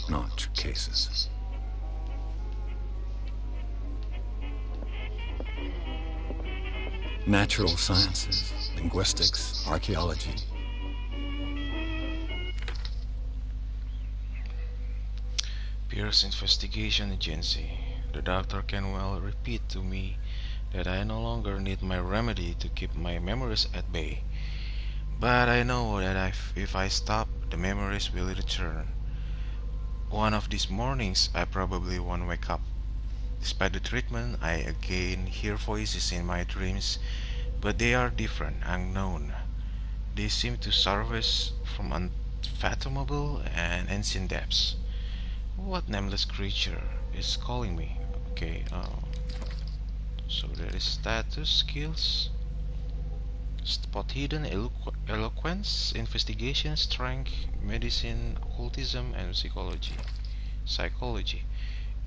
top-notch cases. Natural sciences, linguistics, archaeology. Pierce Investigation Agency. The doctor can well repeat to me that I no longer need my remedy to keep my memories at bay. But I know that if I stop, the memories will return. One of these mornings, I probably won't wake up. Despite the treatment, I again hear voices in my dreams, but they are different, unknown. They seem to surface from unfathomable and ancient depths. What nameless creature is calling me? Okay, so there is status, skills, spot hidden, eloquence, investigation, strength, medicine, occultism, and psychology,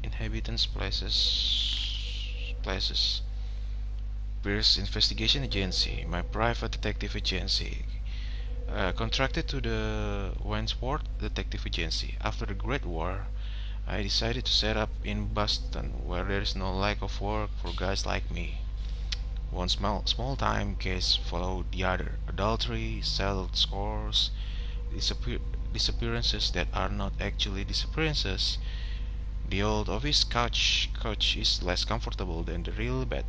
inhabitants, places. Pierce Investigation Agency, my private detective agency, contracted to the Wentworth Detective Agency. After the Great War, I decided to set up in Boston, where there is no lack of work for guys like me. One small time case followed the other: adultery, settled scores, disappearances that are not actually disappearances. The old office couch is less comfortable than the real bed,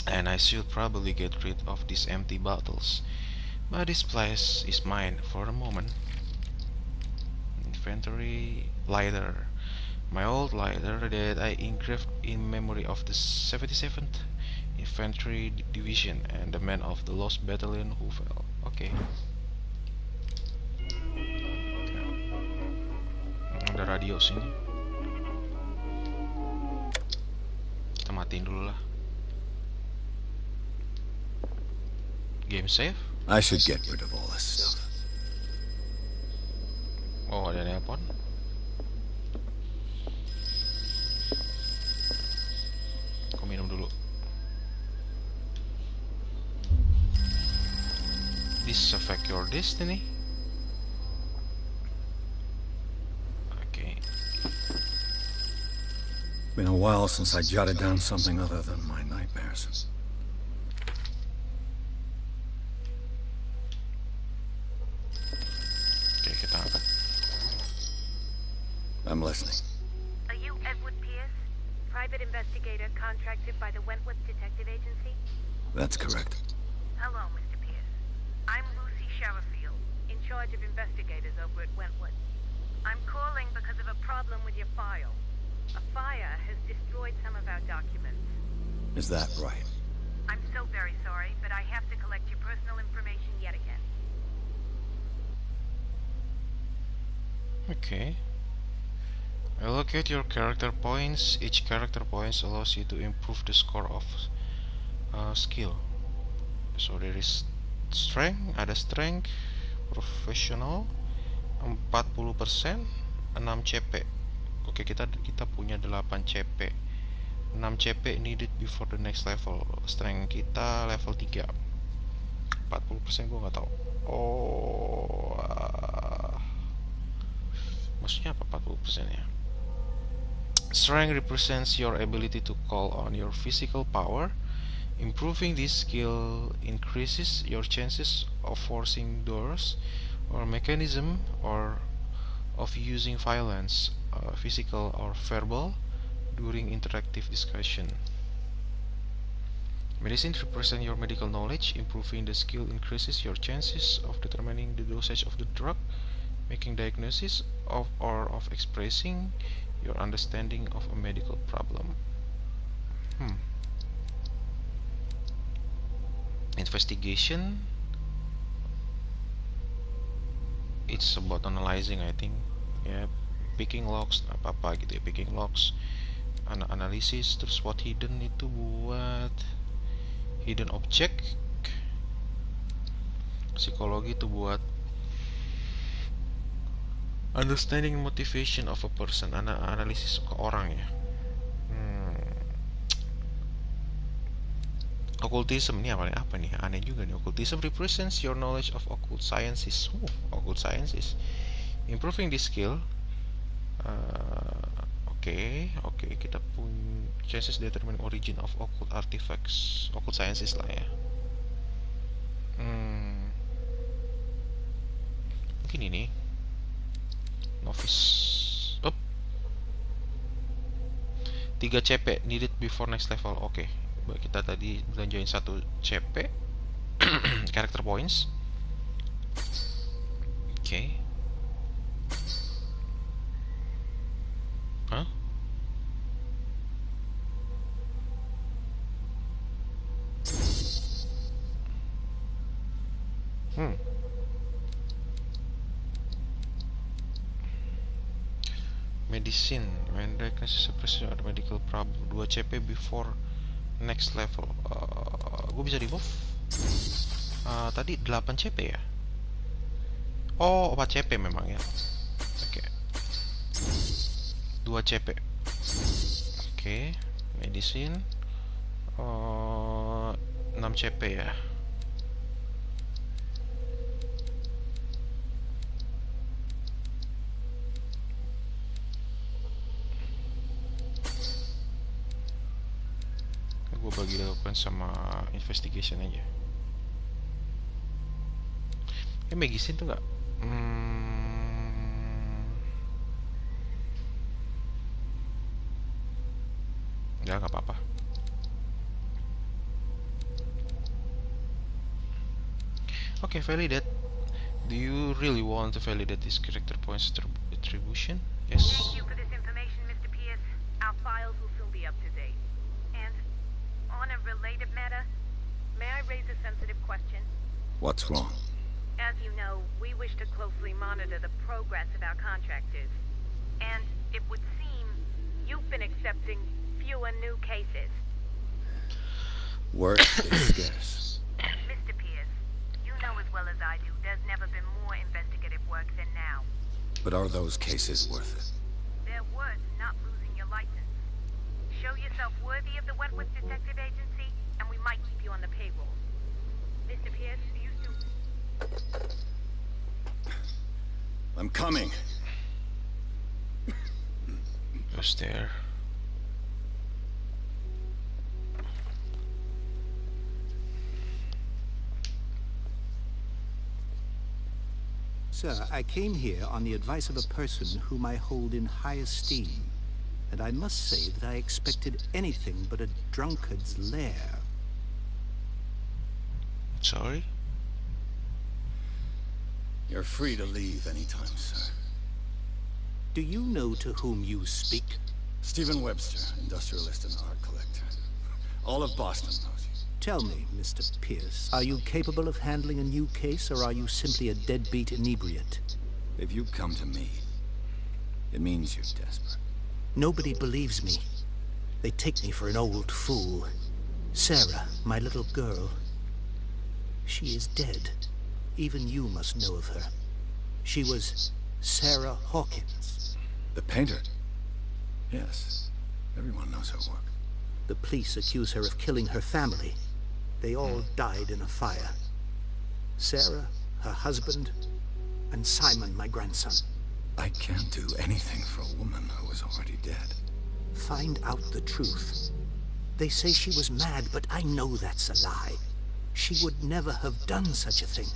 and I should probably get rid of these empty bottles. But this place is mine for a moment. Inventory lighter. My old lighter that I engraved in memory of the 77th Infantry Division and the men of the Lost Battalion who fell. Okay. Ada radio sini. Kita matiin dulu lah. Game save. I should get rid of all this stuff. Oh, ada nelpon. Aku minum dulu. This affect your destiny. Okay. Been a while since I jotted down something other than my nightmares. Okay, kita angkat. I'm listening. Are you Edward Pierce, private investigator contracted by the Wentworth Detective Agency? That's correct. Hello, Mr. Pierce. I'm Lucy Sherifield, in charge of investigators over at Wentworth. I'm calling because of a problem with your file. A fire has destroyed some of our documents. Is that right? I'm so very sorry, but I have to collect your personal information yet again. Okay. Allocate your character points. Each character points allows you to improve the score of skill. So there is strength, ada strength, professional 40%, 6 CP. Oke, kita punya 8 CP. 6 CP needed before the next level. Strength kita level 3. 40% gua nggak tahu. Oh, maksudnya apa 40% ya? Strength represents your ability to call on your physical power. Improving this skill increases your chances of forcing doors or mechanism or of using violence, physical or verbal, during interactive discussion. Medicine represents your medical knowledge. Improving the skill increases your chances of determining the dosage of the drug, making diagnosis of or of expressing your understanding of a medical problem. Investigation. It's about analyzing, I think. Ya, picking locks, apa-apa gitu ya, picking locks, analisis. Terus what hidden itu buat hidden object. Psikologi itu buat understanding motivation of a person, analisis ke orang ya. Occultism ini apa nih? Aneh juga nih. Occultism represents your knowledge of occult sciences. Occult sciences. Improving this skill Oke, kita punya chances determine origin of occult artifacts, occult sciences lah ya. Mungkin ini novice. 3 CP needed before next level. Oke, kita tadi belanjain 1 CP character points. Oke. Hah? Medicine when diagnosis a person or medical problem. 2 CP before next level. Gue bisa remove. Tadi 8 CP ya. Oh, 4 CP memang ya. Oke. 2 CP. Oke. Medicine 6 CP ya. Gue bagi lakukan sama investigation aja. Medicine tuh nggak nggak apa-apa. Okay, validate. Do you really want to validate this character points attribution? Yes. Thank you for this information, Mr. Pierce. Our files will soon be up to date. And on a related matter, may I raise a sensitive question? What's wrong? As you know, we wish to closely monitor the progress of our contractors. And it would seem you've been accepting fewer new cases. Work is scarce. Mr. Pierce, you know as well as I do, there's never been more investigative work than now. But are those cases worth it? They're worth not losing your license. Show yourself worthy of the Wentworth Detective Agency, and we might keep you on the payroll. Mr. Pierce, do you still... I'm coming. Who's there? Sir, I came here on the advice of a person whom I hold in high esteem, and I must say that I expected anything but a drunkard's lair. Sorry? You're free to leave anytime, sir. Do you know to whom you speak? Stephen Webster, industrialist and art collector. All of Boston knows you. Tell me, Mr. Pierce, are you capable of handling a new case, or are you simply a deadbeat inebriate? If you come to me, it means you're desperate. Nobody believes me. They take me for an old fool. Sarah, my little girl, she is dead. Even you must know of her. She was Sarah Hawkins. The painter? Yes. Everyone knows her work. The police accuse her of killing her family. They all died in a fire. Sarah, her husband, and Simon, my grandson. I can't do anything for a woman who is already dead. Find out the truth. They say she was mad, but I know that's a lie. She would never have done such a thing.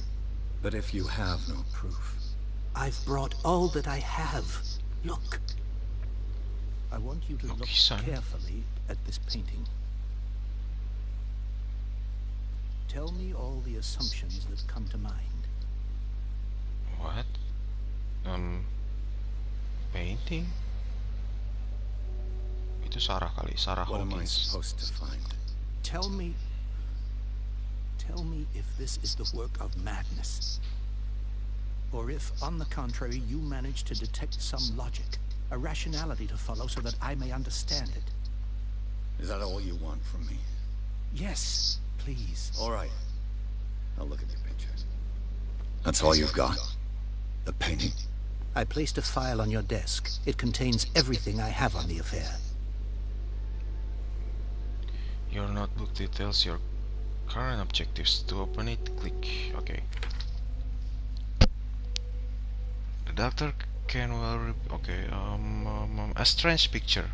But if you have no proof... I've brought all that I have. Look. I want you to look carefully at this painting. Tell me all the assumptions that come to mind. What? Painting? Itu Sarah kali, Sarah Hawkins. What am I supposed to find? Tell me if this is the work of madness. Or if, on the contrary, you manage to detect some logic, a rationality to follow so that I may understand it. Is that all you want from me? Yes, please. All right. I'll look at your picture. That's all you've got? The painting? I placed a file on your desk. It contains everything I have on the affair. Your notebook details your current objectives. To open it, click. Okay. The doctor can well... Okay, A strange picture,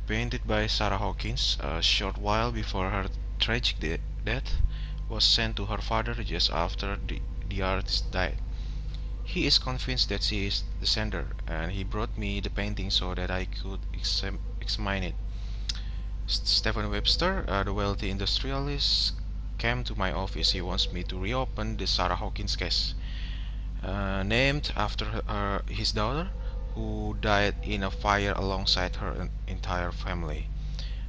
painted by Sarah Hawkins a short while before her tragic death, was sent to her father just after the artist died. He is convinced that she is the sender, and he brought me the painting so that I could examine it. Stephen Webster, the wealthy industrialist, came to my office. He wants me to reopen the Sarah Hawkins case, named after his daughter, who died in a fire alongside her entire family.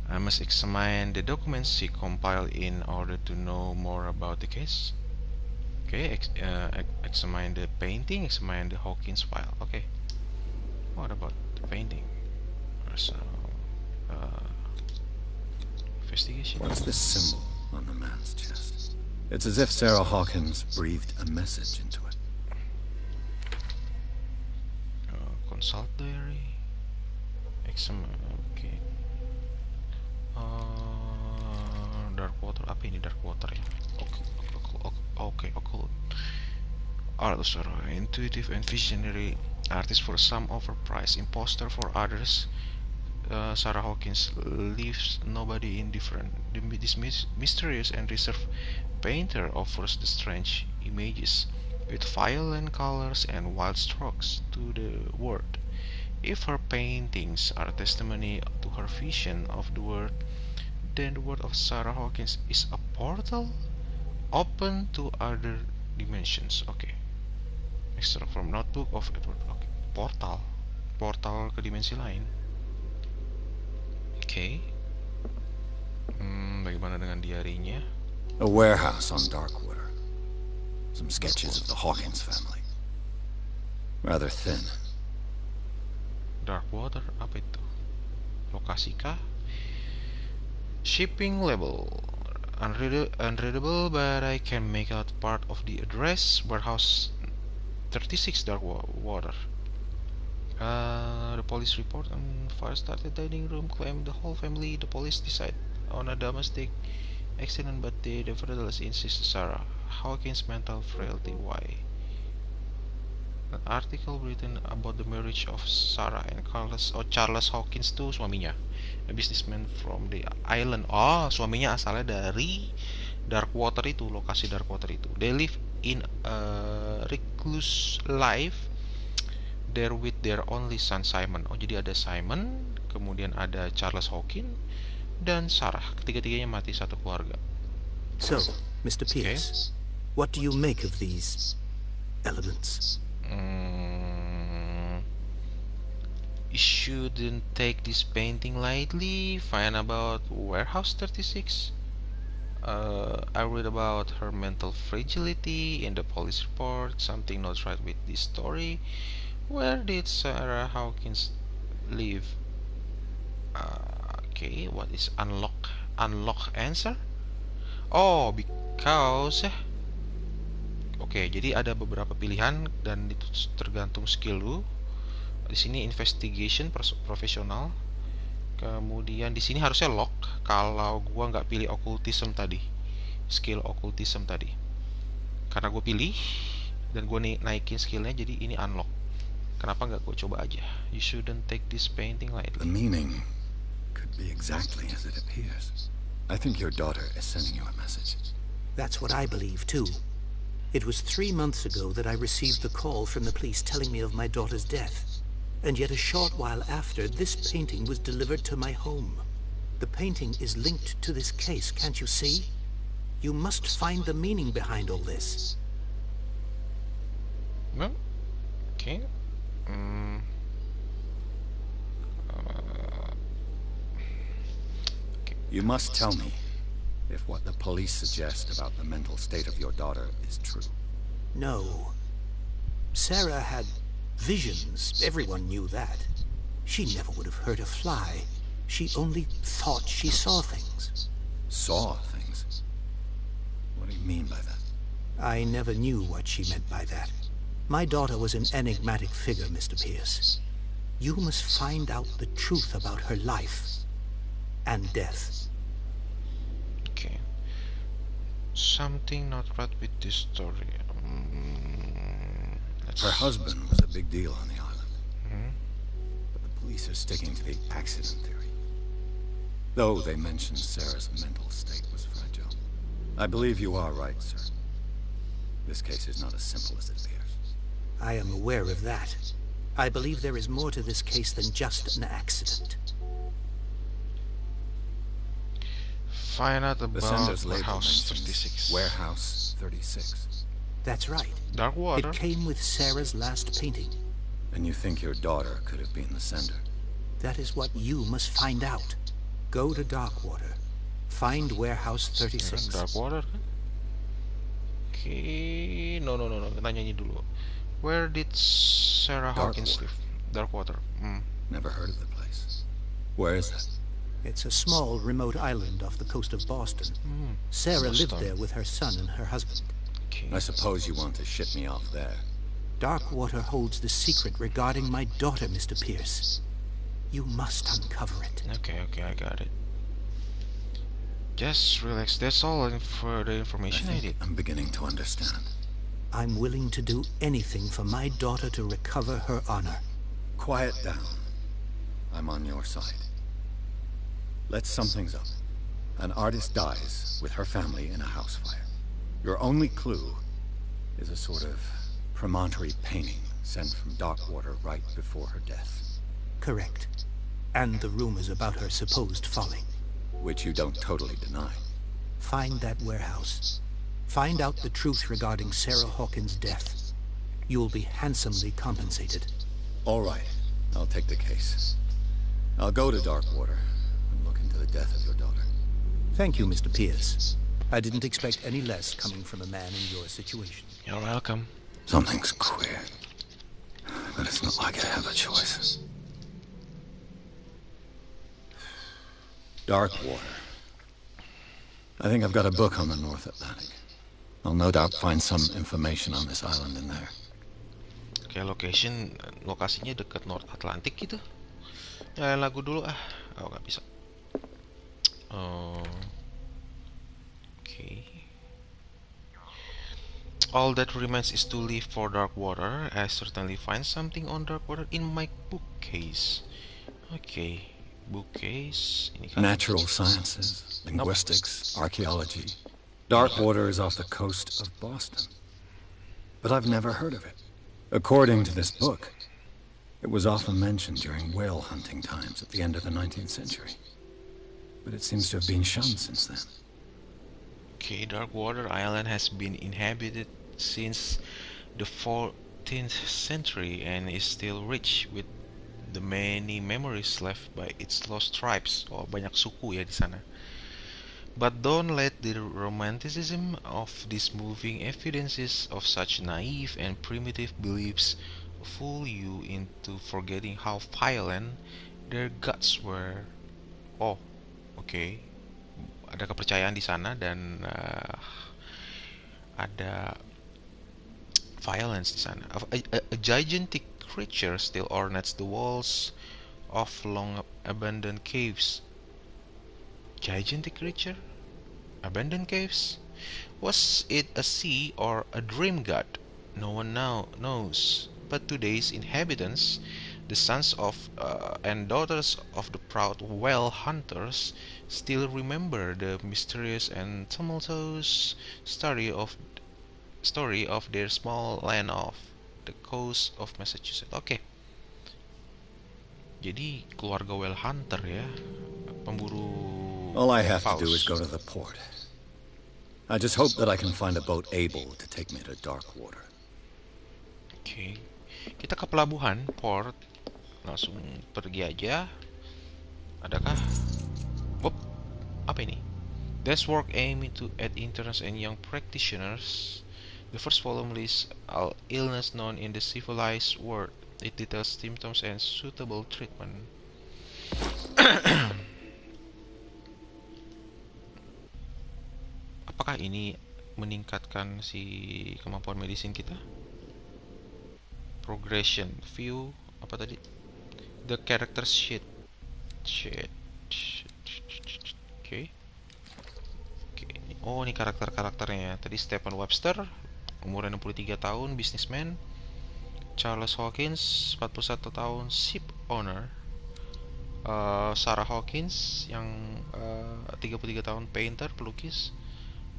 I must examine the documents she compiled in order to know more about the case. Okay, examine the painting, examine the Hawkins file. Okay, what about the painting? Personal investigation. What's this symbol on the man's chest? It's as if Sarah Hawkins breathed a message into it. Consult diary. Examine. Okay. Dark water. Apa ini dark water ya? Okay, occult. Arthur, intuitive and visionary artist for some, overpriced imposter for others. Sarah Hawkins leaves nobody indifferent. This mysterious and reserved painter offers the strange images with violent colors and wild strokes to the world. If her paintings are testimony to her vision of the world, then the world of Sarah Hawkins is a portal open to other dimensions. Okay. Extract from notebook of Edward. Okay. Portal ke dimensi lain. Okay. Bagaimana dengan diarinya? A warehouse on Darkwater. Some sketches of the Hawkins family. Rather thin. Darkwater, apa itu? Lokasi kah? Shipping label. Unreadable, but I can make out part of the address. Warehouse 36 Darkwater. The police report on fire started dining room claimed the whole family. The police decide on a domestic accident, but they nevertheless insist Sarah Hawkins' mental frailty. Why? An article written about the marriage of Sarah and Charles Hawkins tuh suaminya, a businessman from the island. Oh, suaminya asalnya dari Darkwater itu, lokasi Darkwater itu. They live in a recluse life there with their only son Simon. Oh, jadi ada Simon, kemudian ada Charles Hawkins dan Sarah. Ketiga-tiganya mati satu keluarga. So, Mr. Pierce, what do you make of these elements? You shouldn't take this painting lightly. Find about Warehouse 36. I read about her mental fragility in the police report. Something not right with this story. Where did Sarah Hawkins live? Okay, what is unlock answer? Oh, because Oke, jadi ada beberapa pilihan dan itu tergantung skill lu. Di sini investigation profesional. Kemudian di sini harusnya lock kalau gua nggak pilih occultism tadi. Skill occultism tadi. Karena gue pilih dan gue naikin skillnya, jadi ini unlock. Kenapa nggak gue coba aja? You shouldn't take this painting lightly. The meaning could be exactly as it appears. I think your daughter is sending you a message. That's what I believe, too. It was 3 months ago that I received the call from the police telling me of my daughter's death. And yet a short while after, this painting was delivered to my home. The painting is linked to this case, can't you see? You must find the meaning behind all this. Well, okay. You must tell me if what the police suggest about the mental state of your daughter is true. No. Sarah had visions. Everyone knew that. She never would have hurt a fly. She only thought she saw things. Saw things? What do you mean by that? I never knew what she meant by that. My daughter was an enigmatic figure, Mr. Pierce. You must find out the truth about her life and death. Okay. Something not right with this story. Her husband was a big deal on the island. Mhm. But the Police are sticking to the accident theory. Though they mentioned Sarah's mental state was fragile. I believe you are right, sir. This case is not as simple as it appears. I am aware of that. I believe there is more to this case than just an accident. Find out The about sender's label Warehouse mentions 36. Warehouse 36. That's right. Dark water. It came with Sarah's last painting. And you think your daughter could have been the sender? That is what you must find out. Go to Darkwater. Find Warehouse Ya kan, 36. Dark water kan? Oke, no. Tanya ini dulu. Where did Sarah Hawkins live? Dark water. Never heard of the place. Where is that? It's a small, remote island off the coast of Boston. Sarah lived Boston. there with her son and her husband. Okay. I suppose you want to ship me off there. Darkwater holds the secret regarding my daughter, Mr. Pierce. You must uncover it. Okay, I got it. Just relax. That's all for the information I did. I'm beginning to understand. I'm willing to do anything for my daughter to recover her honor. Quiet down. I'm on your side. Let's sum things up. An artist dies with her family in a house fire. Your only clue is a sort of promontory painting sent from Darkwater right before her death. Correct. And the rumors about her supposed folly. Which you don't totally deny. Find that warehouse. Find out the truth regarding Sarah Hawkins' death. You'll be handsomely compensated. All right. I'll take the case. I'll go to Darkwater and look into the death of your daughter. Thank you, Mr. Pierce. I didn't expect any less coming from a man in your situation. You're welcome. Something's queer. But it's not like I have a choice. Darkwater. I think I've got a book on the North Atlantic. I'll no doubt find some information on this island in there. Oke, lokasinya dekat North Atlantic gitu. Nyalain lagu dulu ah. Oh, nggak bisa. Okay. All that remains is to leave for Darkwater. I certainly find something on Darkwater in my bookcase. Okay, bookcase. Ini kan Natural sciences, linguistics, archaeology. Darkwater is off the coast of Boston. But I've never heard of it. According to this book, it was often mentioned during whale hunting times at the end of the 19th century. But it seems to have been shunned since then. Okay, Darkwater Island has been inhabited since the 14th century and is still rich with the many memories left by its lost tribes. Oh, banyak suku ya di sana. But don't let the romanticism of these moving evidences of such naive and primitive beliefs fool you into forgetting how violent their gods were. Oh, okay. Ada kepercayaan di sana dan ada violence di sana. A gigantic creature still ornates the walls of long abandoned caves. Gigantic creature? Abandoned caves? Was it a sea or a dream god? No one now knows. But today's inhabitants, the sons of and daughters of the proud whale hunters, still remember the mysterious and tumultuous story of their small land off the coast of Massachusetts. Oke. Jadi keluarga whale hunter ya, pemburu. All I have to do paus. is go to the port. I just hope that I can find a boat able to take me to Darkwater. Oke. Kita ke pelabuhan, port. Langsung pergi aja. Adakah? Wop, apa ini? This work aiming to aid interns and young practitioners. The first volume lists all illness known in the civilized world. It details symptoms and suitable treatment. Apakah ini meningkatkan si kemampuan medisin kita? Progression, view, apa tadi? The character sheet. Oke. Oh, ini karakter-karakternya. Tadi Stephen Webster, umur 63 tahun, businessman. Charles Hawkins, 41 tahun, ship owner. Sarah Hawkins yang 33 tahun, painter, pelukis,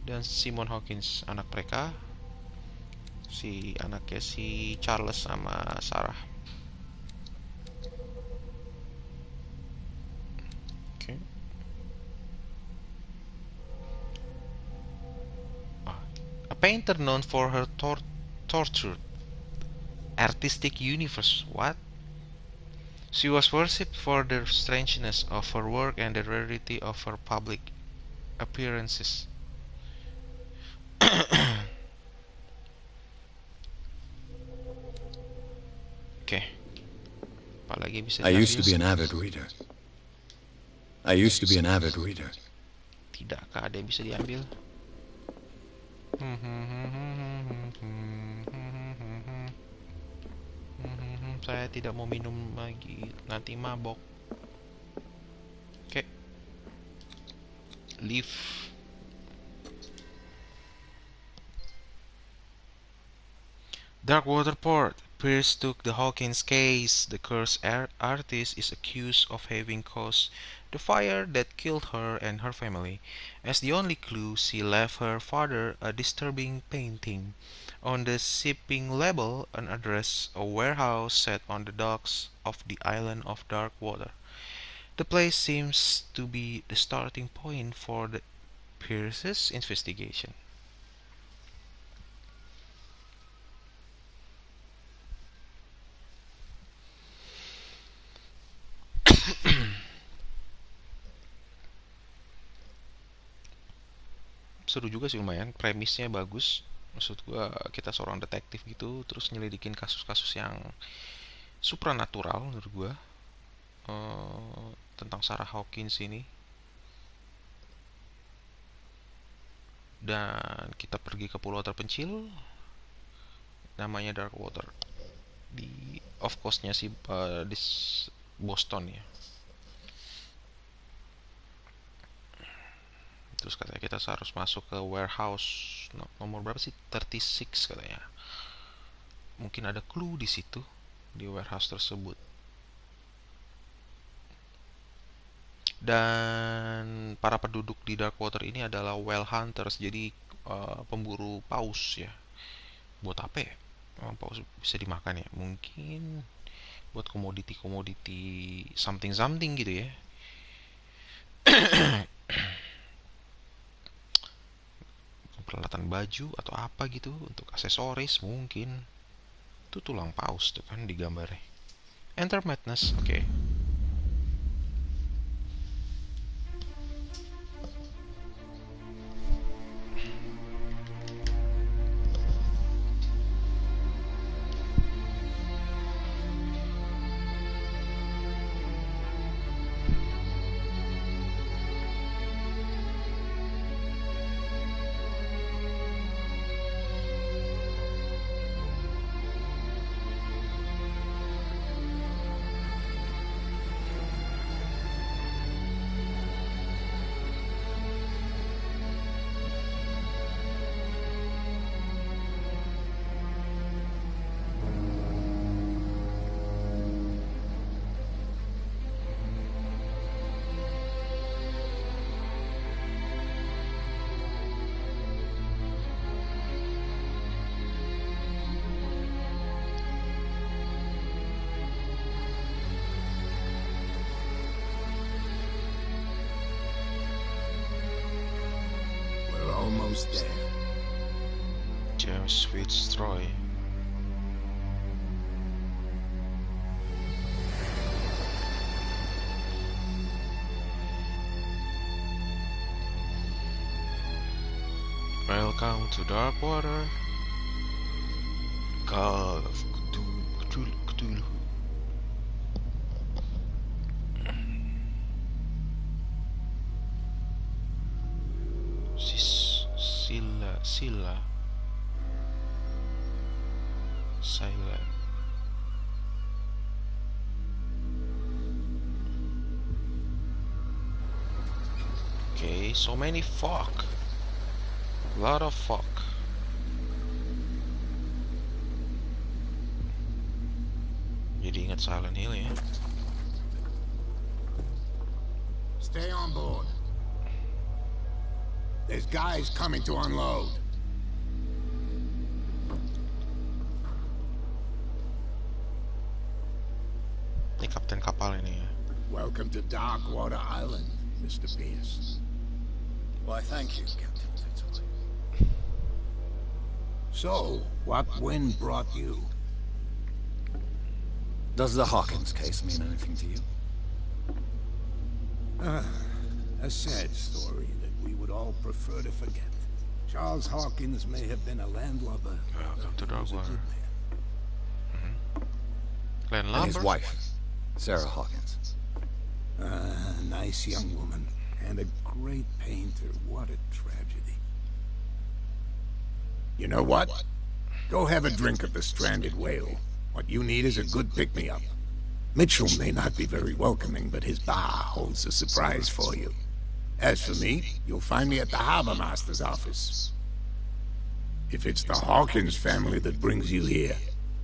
dan Simon Hawkins, anak mereka, si anaknya si Charles sama Sarah. Oke. A painter known for her tortured artistic universe. What? She was worshipped for the strangeness of her work and the rarity of her public appearances. Oke. Apalagi bisa I used to be an diambil? avid reader. I used to be an avid reader. Tidakkah ada yang bisa diambil? Saya tidak mau minum lagi, nanti mabok. Oke. Leave. Darkwater Port. Pierce took the Hawkins case. The cursed artist is accused of having caused the fire that killed her and her family. As the only clue, she left her father a disturbing painting. On the shipping label, an address, a warehouse set on the docks of the island of Darkwater. The place seems to be the starting point for the Pierce's investigation. Seru juga sih, lumayan, premisnya bagus. Maksud gua kita seorang detektif gitu terus nyelidikin kasus-kasus yang supranatural menurut gua, tentang Sarah Hawkins ini. Dan kita pergi ke pulau terpencil namanya Darkwater di off coastnya si di Boston ya. Terus katanya kita harus masuk ke warehouse nomor berapa sih, 36 katanya. Mungkin ada clue di situ, di warehouse tersebut. Dan para penduduk di Darkwater ini adalah whale hunters, jadi pemburu paus ya. Buat apa ya? Paus bisa dimakan ya? Mungkin buat komoditi something gitu ya. Peralatan baju atau apa gitu, untuk aksesoris mungkin. Itu tulang paus tuh kan digambarnya. Enter Madness. Oke. Almost there. James Fitzroy. Welcome to Darkwater. Call of Cthulhu. Sila. Okay, so many fog. A lot of fog. Jadi ingat Silent Hill ya. Stay on board. There's guys coming to unload. Ini kapten kapal ini ya. Welcome to Darkwater Island, Mr. Pierce. Why, thank you, Captain Fitzroy. So, what wind brought you? Does the Hawkins case mean anything to you? A sad story that we would all prefer to forget. Charles Hawkins may have been a landlubber. Welcome to but he was a Darkwater. good man. Landlubber. And his wife, Sarah Hawkins. Nice young woman. And a great painter. What a tragedy. You know what? Go have a drink at the Stranded Whale. What you need is a good pick-me-up. Mitchell may not be very welcoming, but his bar holds a surprise for you. As for me, you'll find me at the Harbor Master's office. If it's the Hawkins family that brings you here,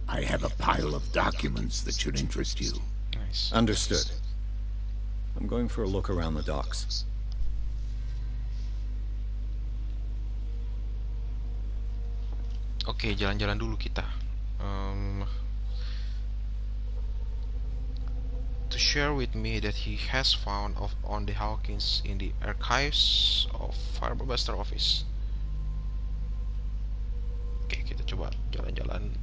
I have a pile of documents that should interest you. Nice. Understood. I'm going for a look around the docks. Oke, jalan-jalan dulu kita. To share with me that he has found on the Hawkins in the archives of Harbor Master Office. Oke, kita coba jalan-jalan.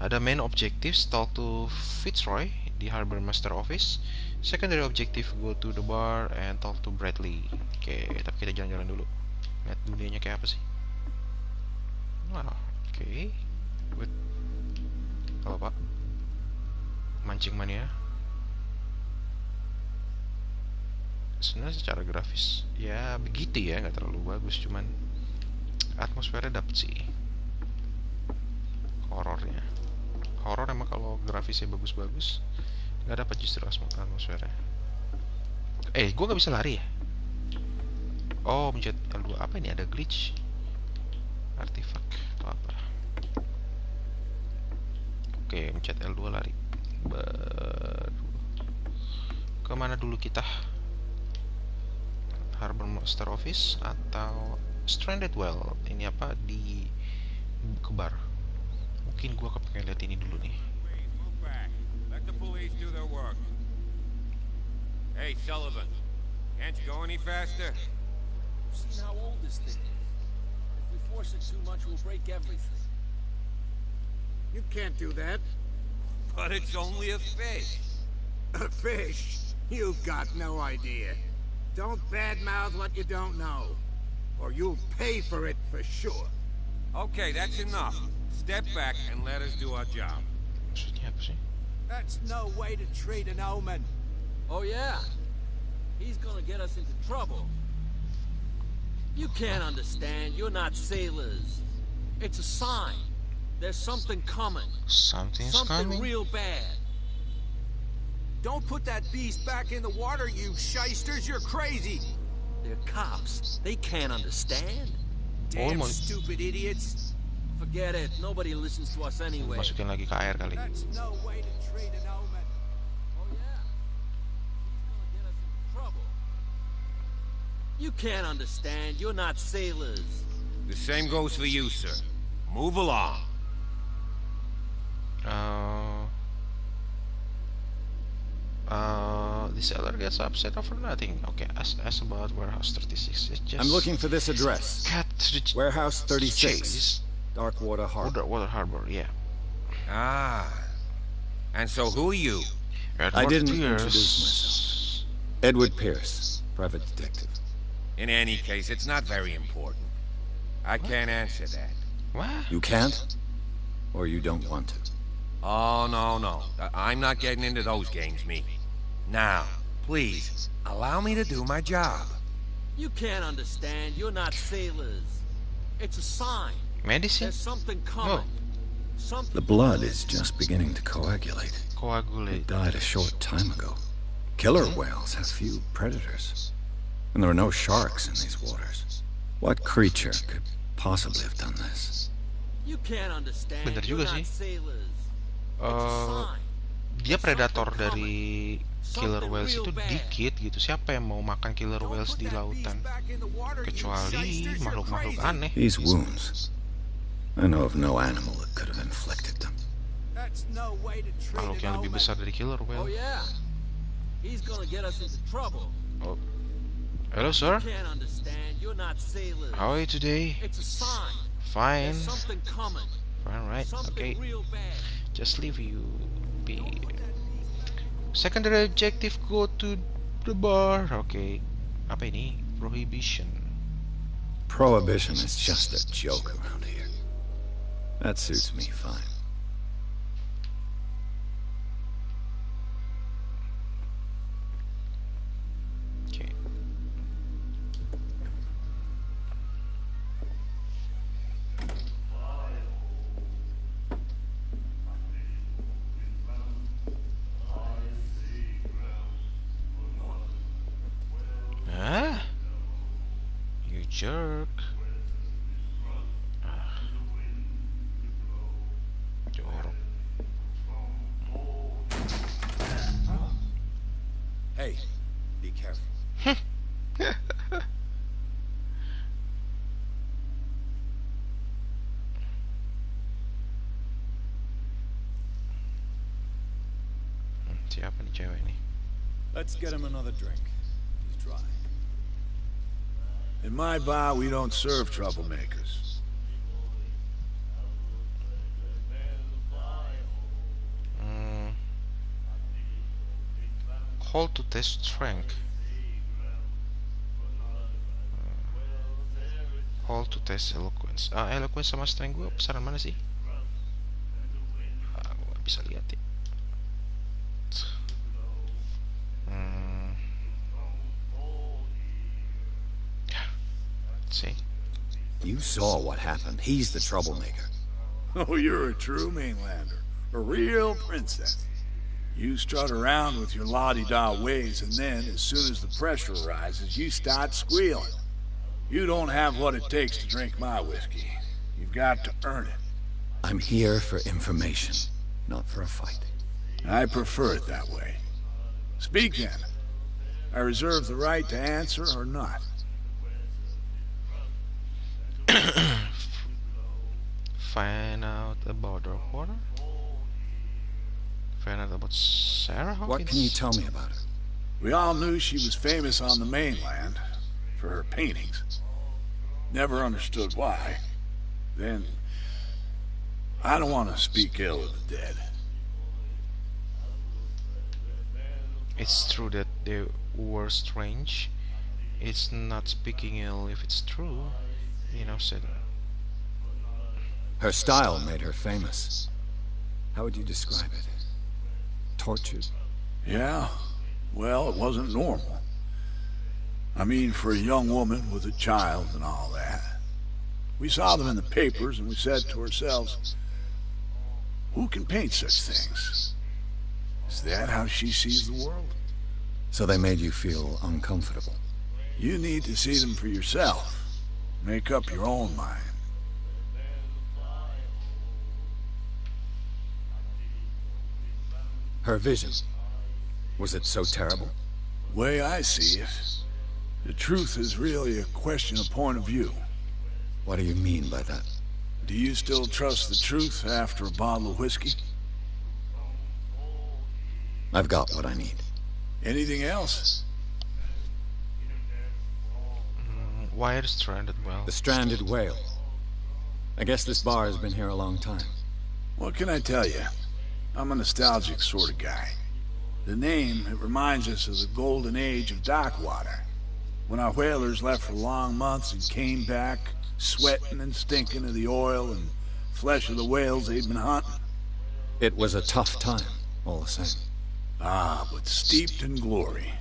Ada main objectives, talk to Fitzroy di Harbor Master Office. Secondary objective, go to the bar and talk to Bradley. Oke, tapi kita jalan-jalan dulu. Lihat dunianya kayak apa sih. Nah, oke. Good. Apa pak? Mancing mania. Sebenarnya secara grafis ya begitu ya, nggak terlalu bagus, cuman atmosfernya dapet sih. Horornya, horor emang kalau grafisnya bagus-bagus nggak dapat justru atmosfernya. Gue nggak bisa lari ya? Oh, mencet L2. Apa ini, ada glitch artifak atau apa? Oke, mencet L2 lari. Baru kemana dulu kita? Harbor Master Office atau Stranded Well? Ini apa, di ke bar? Mungkin gua kepengen lihat ini dulu nih. Let the police do their work. Hey, Sullivan, can't you go any faster? See how old this thing is. If we force it too much, we'll break everything. You can't do that. But it's only a fish. A fish? You've got no idea. Don't badmouth what you don't know, or you'll pay for it for sure. Okay, that's enough. Step back and let us do our job. Maksudnya apa sih? That's no way to treat an omen. Oh yeah? He's gonna get us into trouble. You can't understand. You're not sailors. It's a sign. There's something coming. Something's Something coming. real bad. Don't put that beast back in the water, you shysters. You're crazy. They're cops. They can't understand. Damn stupid idiots. Forget it. Nobody listens to us anyway. Masukin lagi ke air kali. That's no way to treat an omen. Oh yeah? He's gonna get us into trouble. You can't understand. You're not sailors. The same goes for you, sir. Move along. The seller gets upset over nothing. Okay, ask about warehouse 36. It's just I'm looking for this address. cat Warehouse check 36, this. Darkwater Harbor. Water Harbor, yeah. Ah. And so who are you? I Edward didn't Pierce. introduce myself. Edward Pierce, private detective. In any case, it's not very important. I can't answer that. What? You can't? Or you don't want to? Oh, no. I'm not getting into those games, me. Now, please, allow me to do my job. You can't understand. You're not sailors. It's a sign. Medicine? There's something coming. Something. The blood is just beginning to coagulate. It Coagulate. died a short time ago. Killer whales have few predators. And there are no sharks in these waters. What creature could possibly have done this? You can't understand. Bener You're juga not sih. sailors. It's a sign. dia predator dari killer whales itu dikit gitu. Siapa yang mau makan killer whales di lautan? Kecuali makhluk-makhluk aneh. These wounds, I know of no animal that could have inflicted them. Makhluk yang lebih besar dari killer whale. Oh. Hello, sir. How are you today? Fine. Fine, right? Okay. Just leave you be. Secondary objective, go to the bar. Okay. Apa ini? Prohibition. Prohibition is just a joke around here. That suits me fine. Okay. Huh? You jerk. Jorok. Hey, be careful. Siapa nih cewek nih? Let's get him another drink. He's dry. In my bar, we don't serve troublemakers. Call to test strength. Call to test eloquence. Eloquence sama strength gue pesanan mana sih? Gue gak bisa lihat ya. See? You saw what happened. He's the troublemaker. Oh, you're a true mainlander. A real princess. You strut around with your la-di-da ways, and then, as soon as the pressure rises, you start squealing. You don't have what it takes to drink my whiskey. You've got to earn it. I'm here for information, not for a fight. I prefer it that way. Speak then. I reserve the right to answer or not. Find out about Darkwater. Find out about Sarah Hawkins. What can you tell me about her? We all knew she was famous on the mainland for her paintings. Never understood why. Then, I don't want to speak ill of the dead. It's true that they were strange. It's not speaking ill if it's true. You know, said. Her style made her famous. How would you describe it? Tortured? Yeah, well, it wasn't normal. I mean, for a young woman with a child and all that. We saw them in the papers and we said to ourselves, who can paint such things? Is that how she sees the world? So they made you feel uncomfortable? You need to see them for yourself. Make up your own mind. Her vision, was it so terrible? Way I see it, the truth is really a question of point of view. What do you mean by that? Do you still trust the truth after a bottle of whiskey? I've got what I need. Anything else? Why are stranded well? The stranded whale. I guess this bar has been here a long time. What can I tell you? I'm a nostalgic sort of guy. The name, it reminds us of the golden age of Darkwater, when our whalers left for long months and came back sweating and stinking of the oil and flesh of the whales they'd been hunting. It was a tough time, all the same. Ah, but steeped in glory.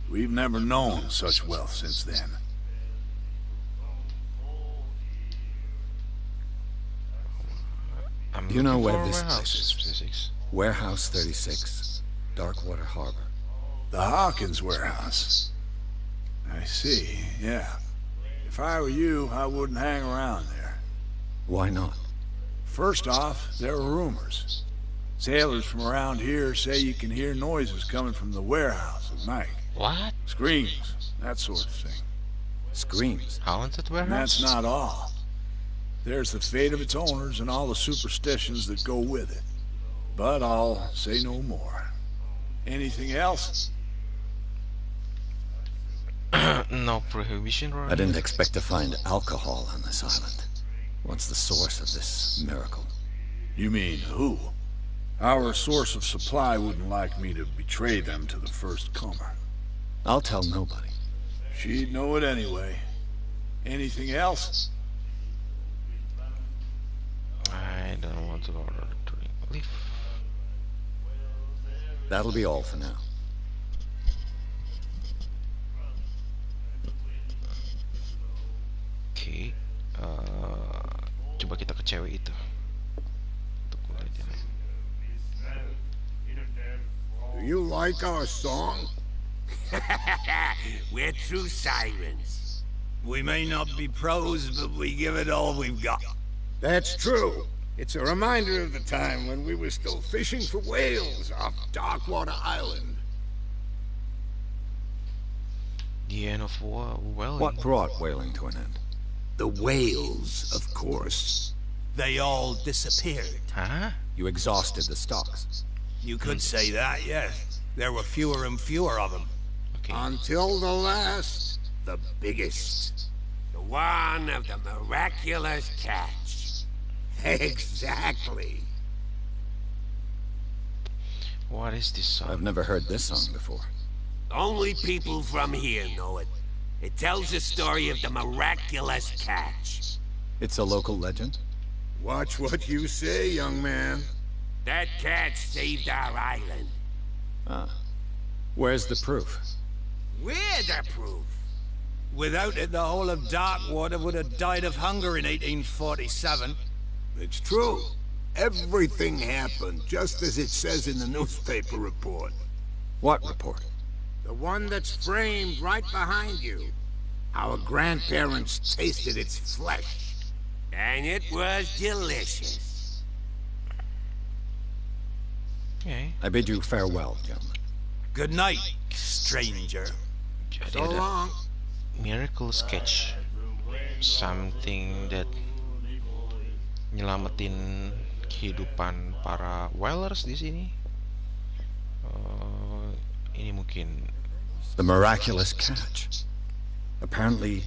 We've never known such wealth since then. Do you know where this place is? Warehouse 36, Darkwater Harbor. The Hawkins warehouse. I see, yeah. If I were you, I wouldn't hang around there. Why not? First off, there are rumors. Sailors from around here say you can hear noises coming from the warehouse at night. What? Screams, that sort of thing. Screams. Haunted And warehouse? that's not all. There's the fate of its owners and all the superstitions that go with it. But I'll say no more. Anything else? No prohibition, right? I didn't expect to find alcohol on this island. What's the source of this miracle? You mean who? Our source of supply wouldn't like me to betray them to the first comer. I'll tell nobody. She'd know it anyway. Anything else? I don't want to order a drink. Leave. That'll be all for now. Oke, coba kita ke cewek itu. Untuk mulai jalan. Do you like our song? We're true sirens. We may not be pros, but we give it all we've got. That's true. It's a reminder of the time when we were still fishing for whales off Darkwater Island. The end of whaling. What brought whaling to an end? The whales, of course. They all disappeared. Huh? You exhausted the stocks. You could say that, yes. There were fewer and fewer of them. Okay. Until the last, the biggest. The one of the miraculous catch. Exactly. What is this song? I've never heard this song before. Only people from here know it. It tells the story of the miraculous catch. It's a local legend? Watch what you say, young man. That catch saved our island. Ah. Where's the proof? We're the proof. Without it, the whole of Darkwater would have died of hunger in 1847. It's true. Everything happened just as it says in the newspaper report. What report? The one that's framed right behind you. Our grandparents tasted its flesh. And it was delicious. Okay. I bid you farewell, gentlemen. Good night, stranger. Jadi So ada long. miracle sketch. Something that nyelamatin kehidupan para whalers di sini. Ini mungkin The miraculous catch. Apparently,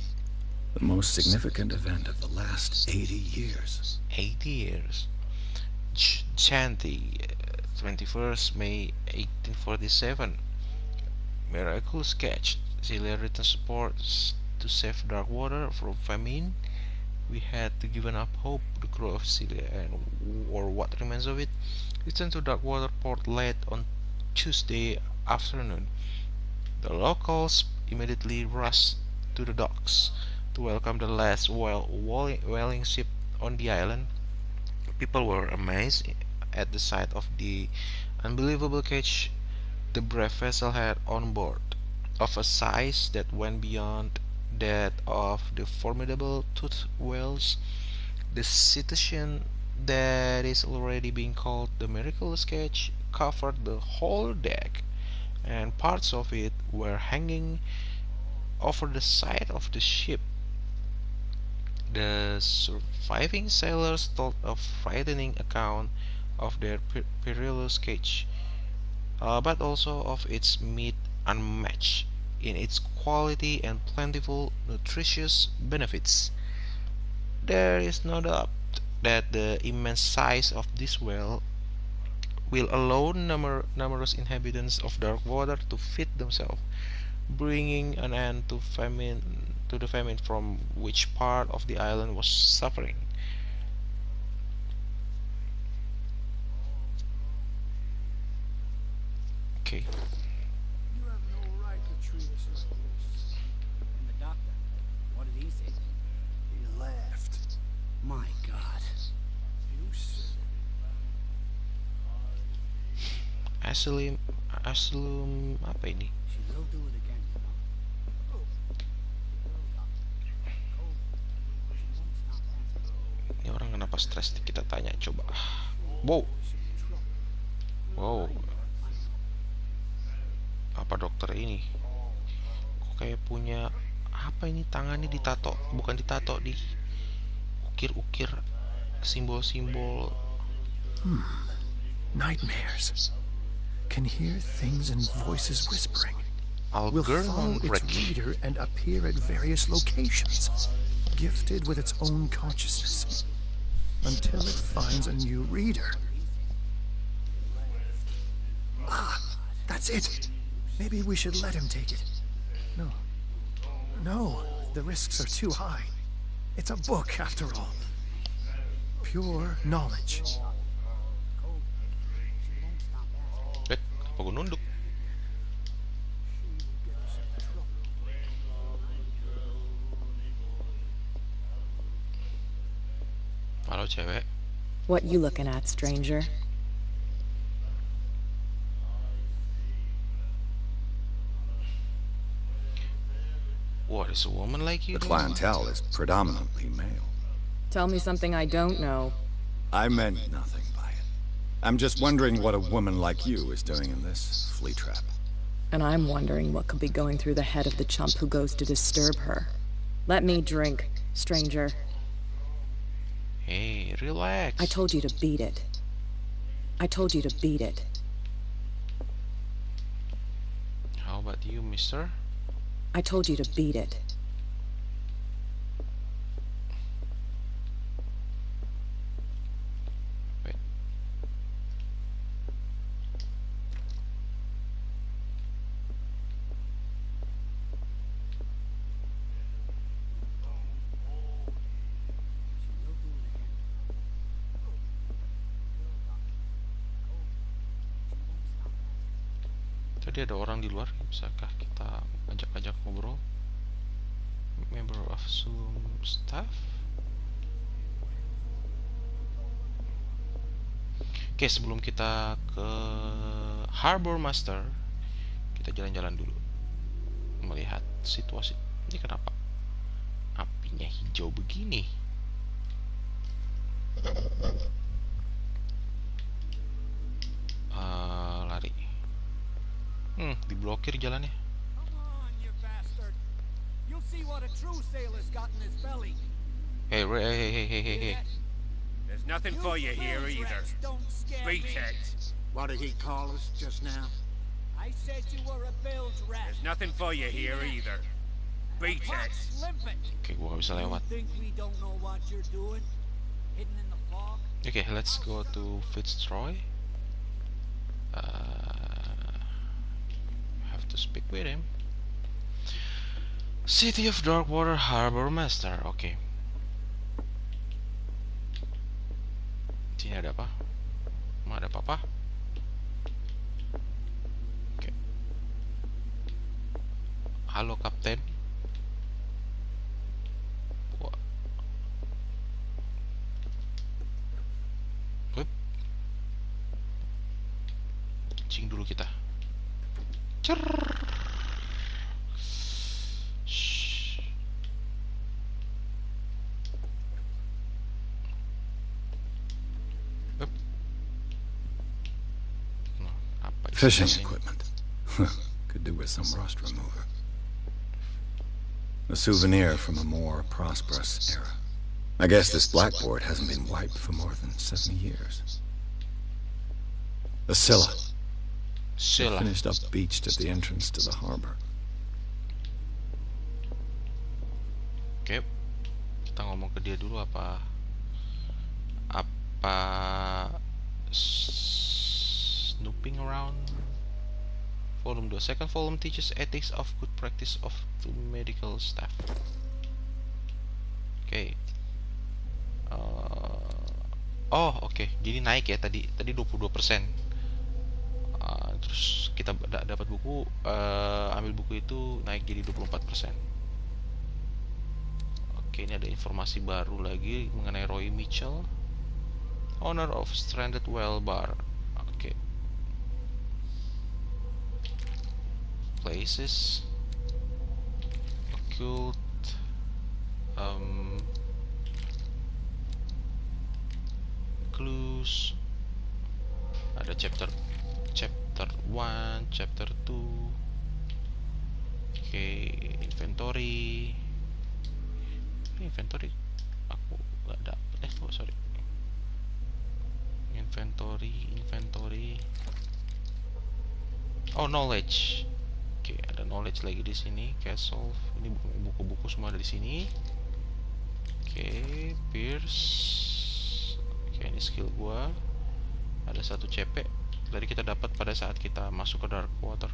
the most significant event of the last 80 years. 80 years. Chanty, 21st May 1847. Miraculous catch. Celia returned support to save Darkwater from famine. We had to give up hope. The crew of Celia or what remains of it returned to Darkwater port late on Tuesday afternoon. The locals immediately rushed to the docks to welcome the last whaling ship on the island. People were amazed at the sight of the unbelievable catch the brave vessel had on board, of a size that went beyond that of the formidable toothed whales. The citation that is already being called the miraculous catch covered the whole deck, and parts of it were hanging over the side of the ship. The surviving sailors told a frightening account of their perilous catch, but also of its meat unmatched in its quality and plentiful nutritious benefits. There is no doubt that the immense size of this whale will allow numerous inhabitants of Darkwater to feed themselves, bringing an end to the famine from which part of the island was suffering. Okay. You have no right to treat us like this. And the doctor, what did he say? He laughed. My God. You said Asylum apa ini? She will do it again, you know. Ini orang kenapa stres? Kita tanya coba. Wow. Wow, apa dokter ini? Kok kayak punya apa ini, tangannya ditato, bukan ditato, di ukir-ukir simbol-simbol. Nightmares. Can hear things and voices whispering. Will follow its reader and appear at various locations, gifted with its own consciousness, until it finds a new reader. Ah, that's it. Maybe we should let him take it. No, the risks are too high. It's a book, after all. Pure knowledge. Apa gue nunduk? Halo cewek. What you looking at, stranger? What, is a woman like you? The clientele is predominantly male. Tell me something I don't know. I meant nothing by it. I'm just wondering what a woman like you is doing in this flea trap. And I'm wondering what could be going through the head of the chump who goes to disturb her. Let me drink, stranger. Hey, relax. I told you to beat it. I told you to beat it. How about you, mister? I told you to beat it. Wait. Tadi ada orang di luar, bisakah kita ajak-ajak ngobrol? Member of Zoom staff. Oke, sebelum kita ke Harbor Master, kita jalan-jalan dulu melihat situasi. Ini kenapa apinya hijau begini? Lari. Diblokir jalannya. Hey. There's nothing for you here either. Beat it. What did he call us just now? I said you were a bilge rat. There's nothing for you here either. Beat it. Oke, gua gak bisa lewat. Oke, let's go to Fitzroy. Have to speak with him. City of Darkwater Harbor Master. Oke. Sini ada apa? Mau ada apa-apa? Oke. Halo Kapten. Wah. Hup. Kencing dulu kita. Cer. Fishing equipment. Could do with some rust remover. A souvenir from a more prosperous era. I guess this blackboard hasn't been wiped for more than 70 years. The Scylla. Finished up beached at the entrance to the harbor. Oke. Kita ngomong ke dia dulu apa snooping around. Volume 2. Second volume teaches ethics of good practice to medical staff. Oke. Oke. Jadi naik ya tadi 22%. Terus kita dapat buku, ambil buku itu naik jadi 24%. Oke, ini ada informasi baru lagi mengenai Roy Mitchell, owner of Stranded Well Bar. Oke. Places, occult, clues, ada chapter Chapter 1, Chapter 2. Oke, inventory. Inventory aku nggak dapet. Sorry. Inventory. Oh, knowledge. Oke, ada knowledge lagi di sini. Castle. Ini buku-buku semua ada di sini. Oke, Pierce. Oke, ini skill gua. Ada 1 CP. Tadi kita dapat pada saat kita masuk ke Dark Water.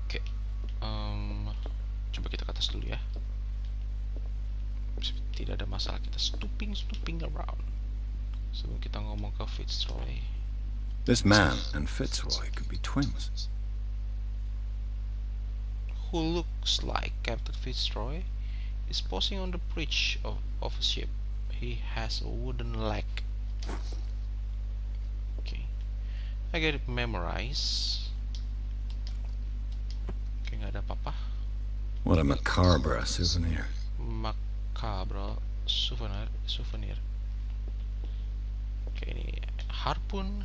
Oke, coba kita ke atas dulu ya. Tidak ada masalah, kita stooping around. Sebelum kita ngomong ke Fitzroy. This man and Fitzroy could be twins. Who looks like Captain Fitzroy is posing on the bridge of a ship. He has a wooden leg. Okay, I get it memorized. Okay, nggak ada apa-apa. What a macabre souvenir. Macabre souvenir. Oke, ini harpun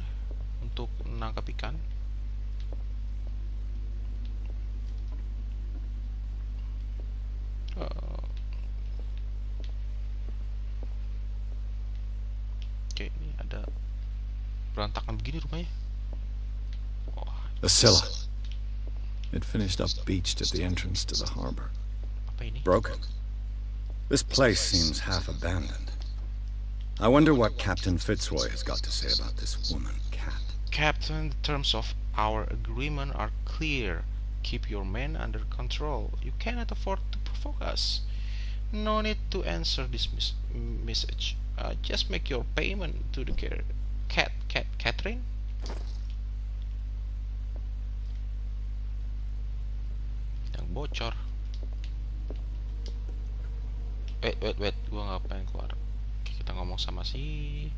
untuk menangkap ikan. Oke, ini ada berantakan begini rumahnya. A Scylla. It finished up beached at the entrance to the harbor. Apa ini? Broken. This place seems half abandoned. I wonder what Captain Fitzroy has got to say about this woman, Cat. Captain, the terms of our agreement are clear. Keep your men under control. You cannot afford to provoke us. No need to answer this message. Just make your payment to the Catherine. Yang bocor. Wait, gua nggak pengen keluar. Kita ngomong sama si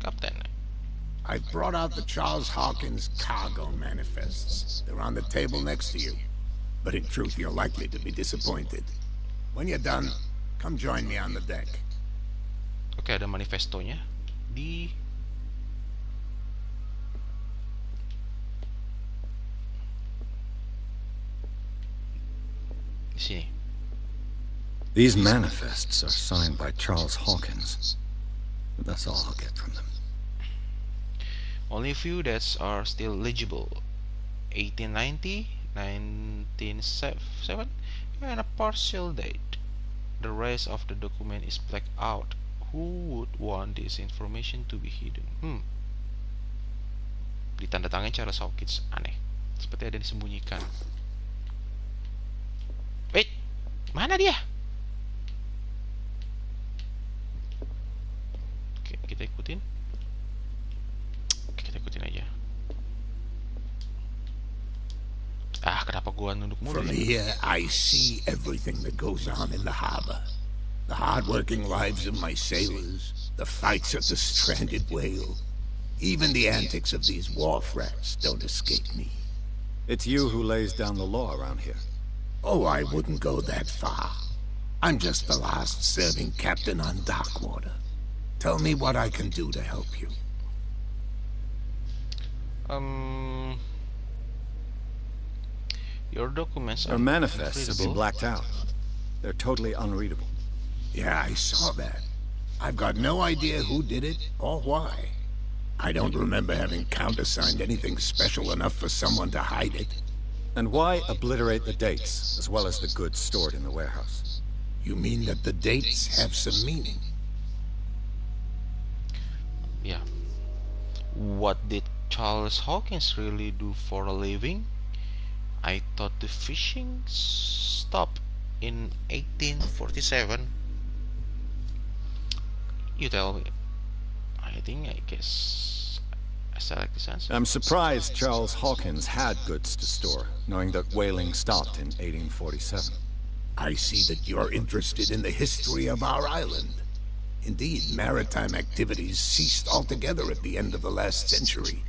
Kapten. I brought out the Charles Hawkins cargo manifests. They're on the table next to you. But in truth, you're likely to be disappointed. When you're done, come join me on the deck. Oke, ada manifestonya di sini. These manifests are signed by Charles Hawkins. But that's all I'll get from them. Only a few dates are still legible. 1890, 1907, and a partial date. The rest of the document is blacked out. Who would want this information to be hidden? Ditandatangani Charles Hawkins. Aneh. Seperti ada disembunyikan. Wait, mana dia? Oke, kita ikutin. Kita ikutin aja. Kenapa gua nunduk mulu From ya? here, I see everything that goes on in the harbor. The hard-working lives of my sailors, the fights at the stranded whale. Even the antics of these wharf rats don't escape me. It's you who lays down the law around here. Oh, I wouldn't go that far. I'm just the last serving captain on Darkwater. Tell me what I can do to help you. Your documents Our are manifests have been unreadable. blacked out. They're totally unreadable. Yeah, I saw that. I've got no idea who did it or why. I don't remember having countersigned anything special enough for someone to hide it. And why obliterate the dates, as well as the goods stored in the warehouse? You mean that the dates have some meaning? Yeah. What did Charles Hawkins really do for a living? I thought the fishing stopped in 1847. You tell me. I guess I select this answer. I'm surprised Charles Hawkins had goods to store, knowing that whaling stopped in 1847. I see that you're interested in the history of our island. Indeed, maritime activities ceased altogether at the end of the last century.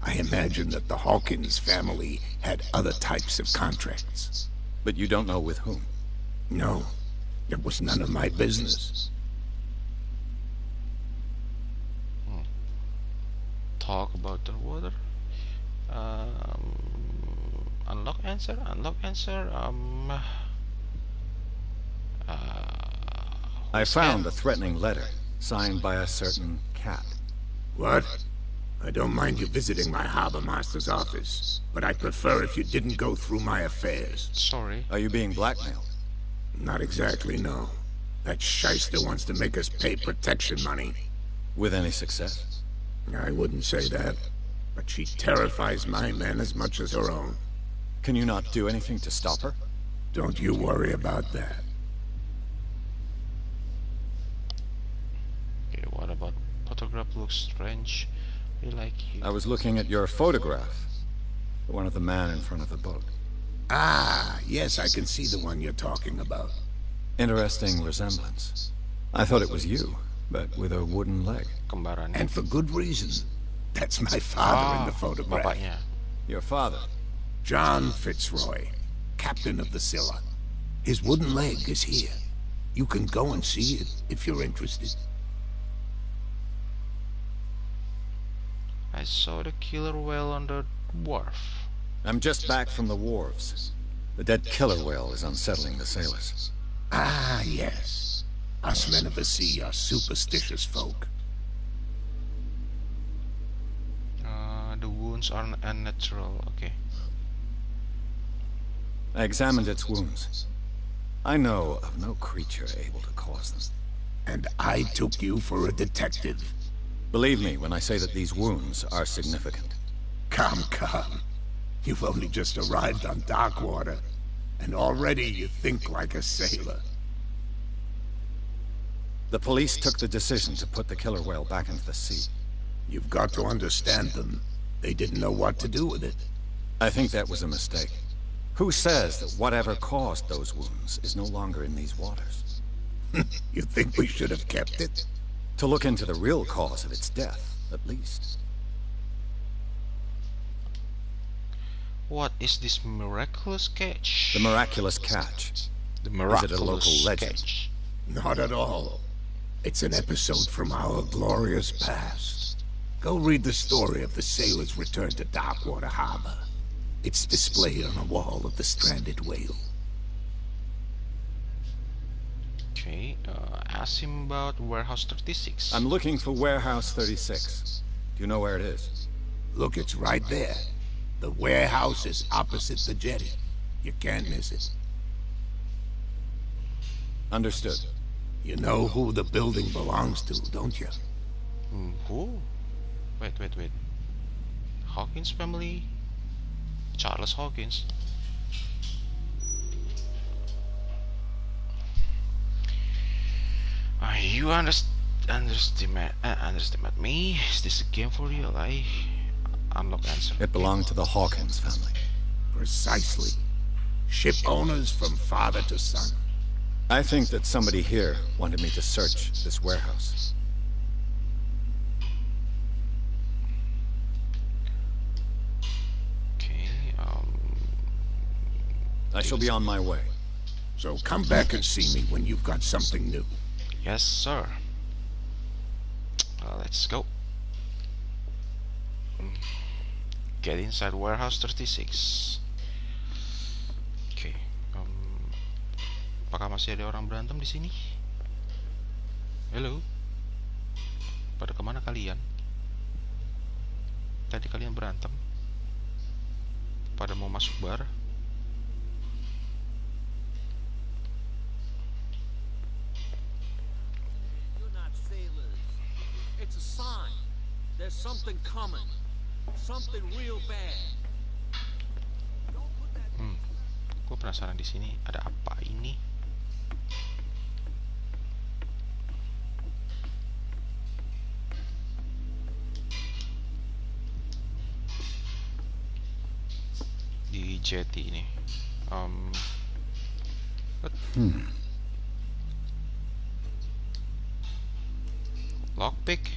I imagine that the Hawkins family had other types of contracts. But you don't know with whom? No, it was none of my business. answer. Unlock answer. I found a threatening letter signed by a certain cat. What? I don't mind you visiting my harbor master's office, but I'd prefer if you didn't go through my affairs. Sorry. Are you being blackmailed? Not exactly, no. That shyster wants to make us pay protection money. With any success? I wouldn't say that, but she terrifies my men as much as her own. Can you not do anything to stop her? Don't you worry about that. Okay, what about photograph looks strange? We like you. I was looking at your photograph. The one of the man in front of the boat. Ah, yes, I can see the one you're talking about. Interesting resemblance. I thought it was you, but with a wooden leg. Kembarannya. And for good reason. That's my father in the photograph. Bapaknya. Your father? John Fitzroy, captain of the Scylla. His wooden leg is here. You can go and see it if you're interested. I saw the killer whale on the wharf. I'm just back from the wharves. The dead killer whale is unsettling the sailors. Ah, yes. Us men of the sea are superstitious folk. The wounds are unnatural. Okay. I examined its wounds. I know of no creature able to cause them. And I took you for a detective. Believe me when I say that these wounds are significant. Come, come. You've only just arrived on Darkwater, and already you think like a sailor. The police took the decision to put the killer whale back into the sea. You've got to understand them. They didn't know what to do with it. I think that was a mistake. Who says that whatever caused those wounds is no longer in these waters? You think we should have kept it? To look into the real cause of its death, at least. What is this miraculous catch? The miraculous catch. The miraculous Is it a local legend? catch. Not at all. It's an episode from our glorious past. Go read the story of the sailor's return to Darkwater Harbor. It's displayed on a wall of the stranded whale. Okay, ask him about Warehouse 36. I'm looking for Warehouse 36. Do you know where it is? Look, it's right there. The warehouse is opposite the jetty. You can't miss it. Understood. You know who the building belongs to, don't you? Who? Wait. Hawkins family? Charles Hawkins. You underestimate me? Is this a game for real? I unlock answer. It belonged to the Hawkins family. Precisely. Ship owners from father to son. I think that somebody here wanted me to search this warehouse. Okay, I shall be on my way. So come back and see me when you've got something new. yes, sir. Let's go. Get inside Warehouse 36. Oke, apakah masih ada orang berantem di sini? Halo, pada kemana kalian? Tadi kalian berantem? Pada mau masuk bar? You're not sailors. It's a sign. There's something coming. Something real bad. Gue penasaran di sini ada apa ini? Di jetty ini. Lockpick?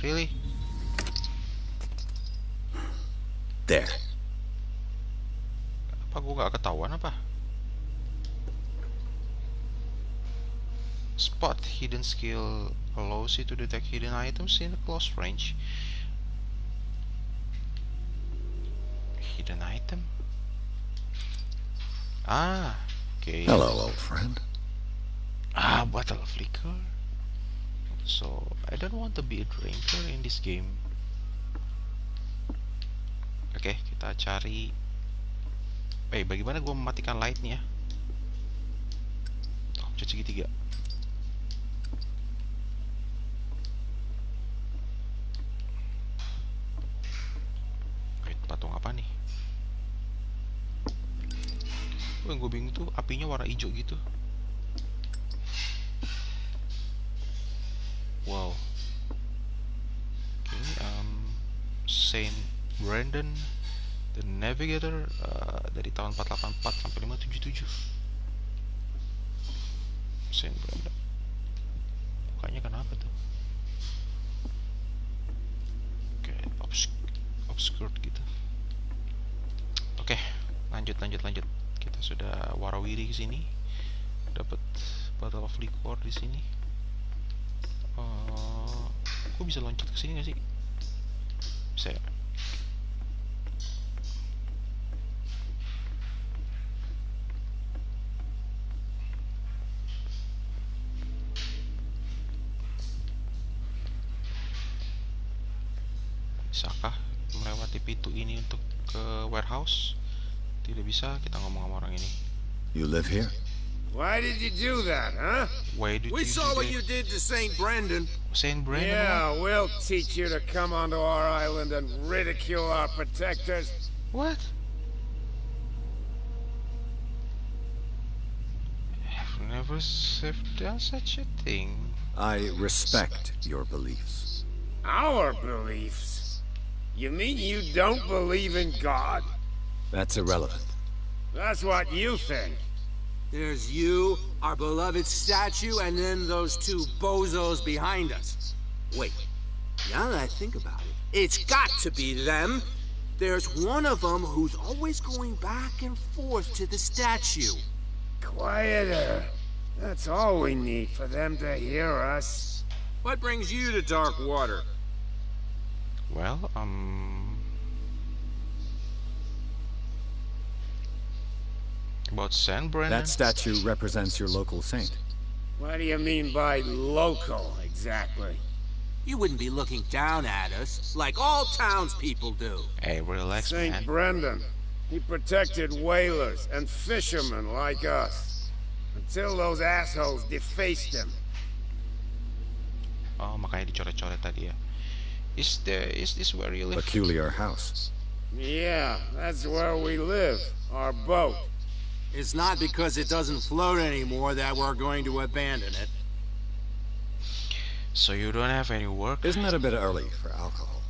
Really? There. Apa gue gak ketahuan apa? Spot hidden skill allows you to detect hidden items in a close range. Hidden item? Ah, okay. Hello, old friend. Ah, bottle of liquor. So, I don't want to be a drinker in this game. Oke, kita cari. Bagaimana gua mematikan lightnya? Oh, pencet segitiga. Wait, patung apa nih? Yang gue bingung tuh apinya warna hijau gitu. Wow. Okay, Saint Brandon the Navigator dari tahun 484 sampai 577. Saint Brandon. Mukanya kenapa tuh? Oke, obscured gitu. Oke, lanjut. Kita sudah warawiri ke sini. Dapat bottle of liquor di sini. Gue bisa loncat ke sini nggak sih? Bisa ya? Bisakah melewati pintu ini untuk ke warehouse? Tidak bisa, kita ngomong sama orang ini. You live here? Why did you do that, huh? Why did We you saw do what that? you did to St. Brendan. Saint Brandon? Yeah, we'll teach you to come onto our island and ridicule our protectors. What? I've never done such a thing. I respect your beliefs. Our beliefs? You mean you don't believe in God? That's irrelevant. That's what you think. There's you, our beloved statue, and then those two bozos behind us. Wait, now that I think about it, it's got to be them. There's one of them who's always going back and forth to the statue. Quieter. That's all we need for them to hear us. What brings you to Darkwater? Well, about Saint Brandon? That statue represents your local saint. What do you mean by local, exactly? You wouldn't be looking down at us, like all townspeople do. Hey, relax, man. St. Brendan. He protected whalers and fishermen like us. Until those assholes defaced him. Oh, makanya dicoret-coret tadi ya. Is this where you live? Peculiar house. Yeah, that's where we live. Our boat. It's not because it doesn't float anymore that we're going to abandon it. So you don't have any work? Isn't it a bit early for alcohol?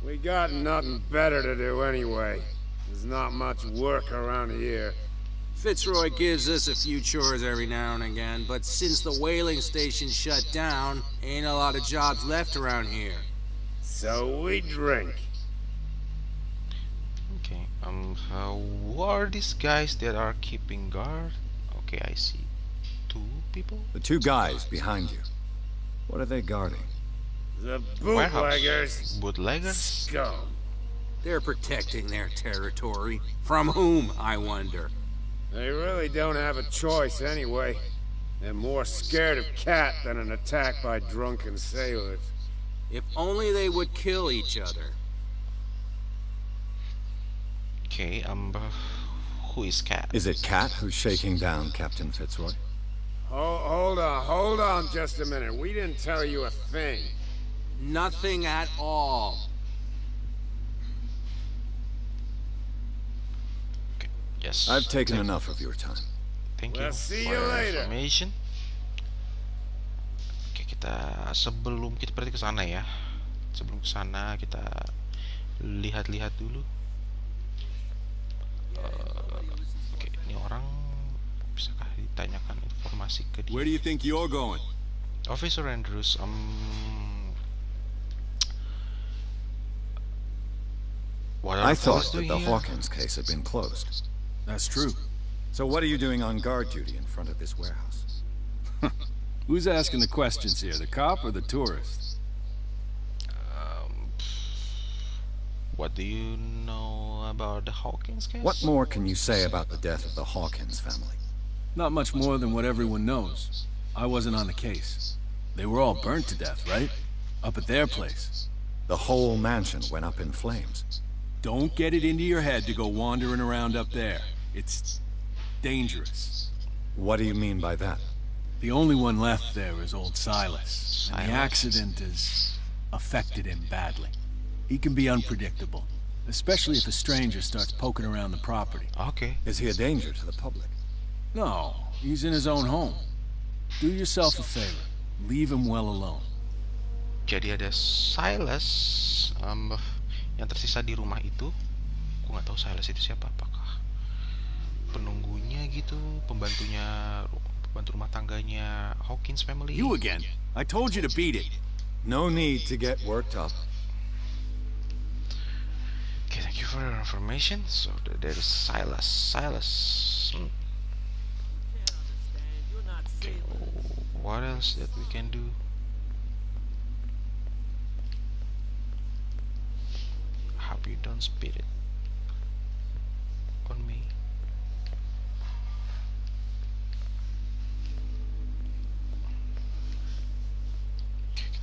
We got nothing better to do anyway. There's not much work around here. Fitzroy gives us a few chores every now and again, but since the whaling station shut down, ain't a lot of jobs left around here. So we drink. Okay, who are these guys that are keeping guard? Okay, I see. Two people? The two guys behind you. What are they guarding? The Warehouse. bootleggers. Bootleggers? Scum. They're protecting their territory. From whom, I wonder? They really don't have a choice anyway. They're more scared of Cat than an attack by drunken sailors. If only they would kill each other. Okay, who is Cat? Is it Cat who's shaking down Captain Fitzroy? Hold on just a minute. We didn't tell you a thing. Nothing at all. Okay, yes. I've taken enough of your time. Thank you We'll see for you your later. information. Oke, sebelum kita berarti ke sana ya. Sebelum ke sana kita lihat-lihat dulu. Oke, ini orang bisakah ditanyakan informasi ke dia? Where do you think you're going? Officer Andrews, what are I the police thought that doing the here? Hawkins case had been closed. That's true. So what are you doing on guard duty in front of this warehouse? Who's asking the questions here, the cop or the tourist? What do you know about the Hawkins case? What more can you say about the death of the Hawkins family? Not much more than what everyone knows. I wasn't on the case. They were all burnt to death, right? Up at their place. The whole mansion went up in flames. Don't get it into your head to go wandering around up there. It's dangerous. What do you mean by that? The only one left there is old Silas. And the accident has affected him badly. He can be unpredictable, especially if a stranger starts poking around the property. Okay. Is he a danger to the public? No, he's in his own home. Do yourself a favor. Leave him well alone. Jadi ada Silas yang tersisa di rumah itu. Aku nggak tahu Silas itu siapa. Apakah penunggunya gitu, pembantu rumah tangganya Hawkins family? You again. I told you to beat it. No need to get worked up. Okay, thank you for your information. So there is Silas. Okay, what else that we can do? Hope you don't spit it on me.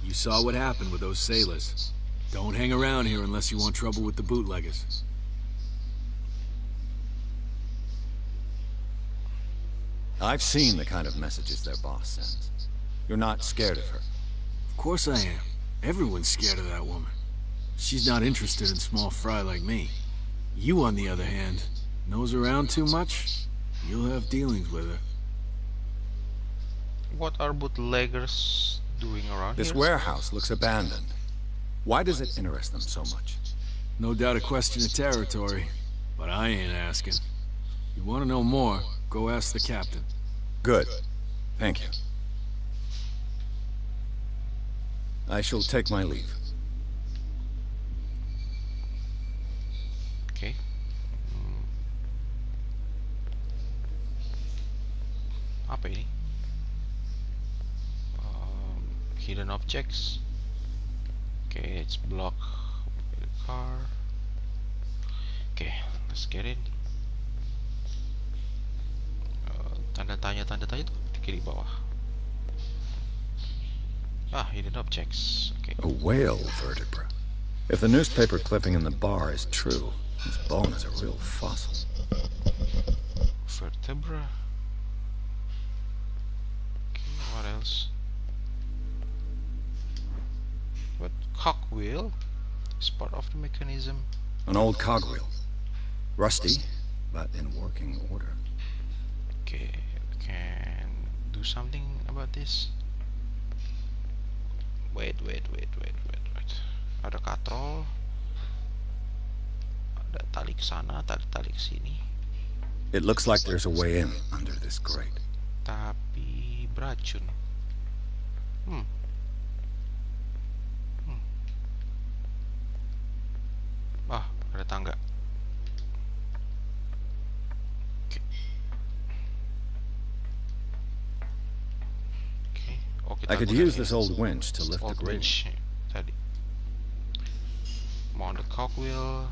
You saw what happened with those sailors. Don't hang around here unless you want trouble with the bootleggers. I've seen the kind of messages their boss sends. You're not scared of her. Of course I am. Everyone's scared of that woman. She's not interested in small fry like me. You, on the other hand, nose around too much, you'll have dealings with her. What are bootleggers doing around This here? warehouse looks abandoned. Why does it interest them so much? No doubt a question of territory, but I ain't asking. You want to know more, go ask the captain. Good. Thank you. I shall take my leave. Okay. Apa ini? Hidden objects. Okay, it's block the car. Okay, let's get it. Tanda tanya itu di kiri bawah. Hidden objects. Okay. A whale vertebra. If the newspaper clipping in the bar is true, this bone is a real fossil. Vertebra. Okay, what else? What cogwheel is part of the mechanism? An old cogwheel. Rusty, but in working order. Okay, we can do something about this. Wait. Ada katrol. Ada tali ke sana, tali ke sini. It looks like there's a way in under this grate. Tapi beracun. Ada tangga. I could use this old winch to lift the grate. Winch tadi. Mount the cogwheel.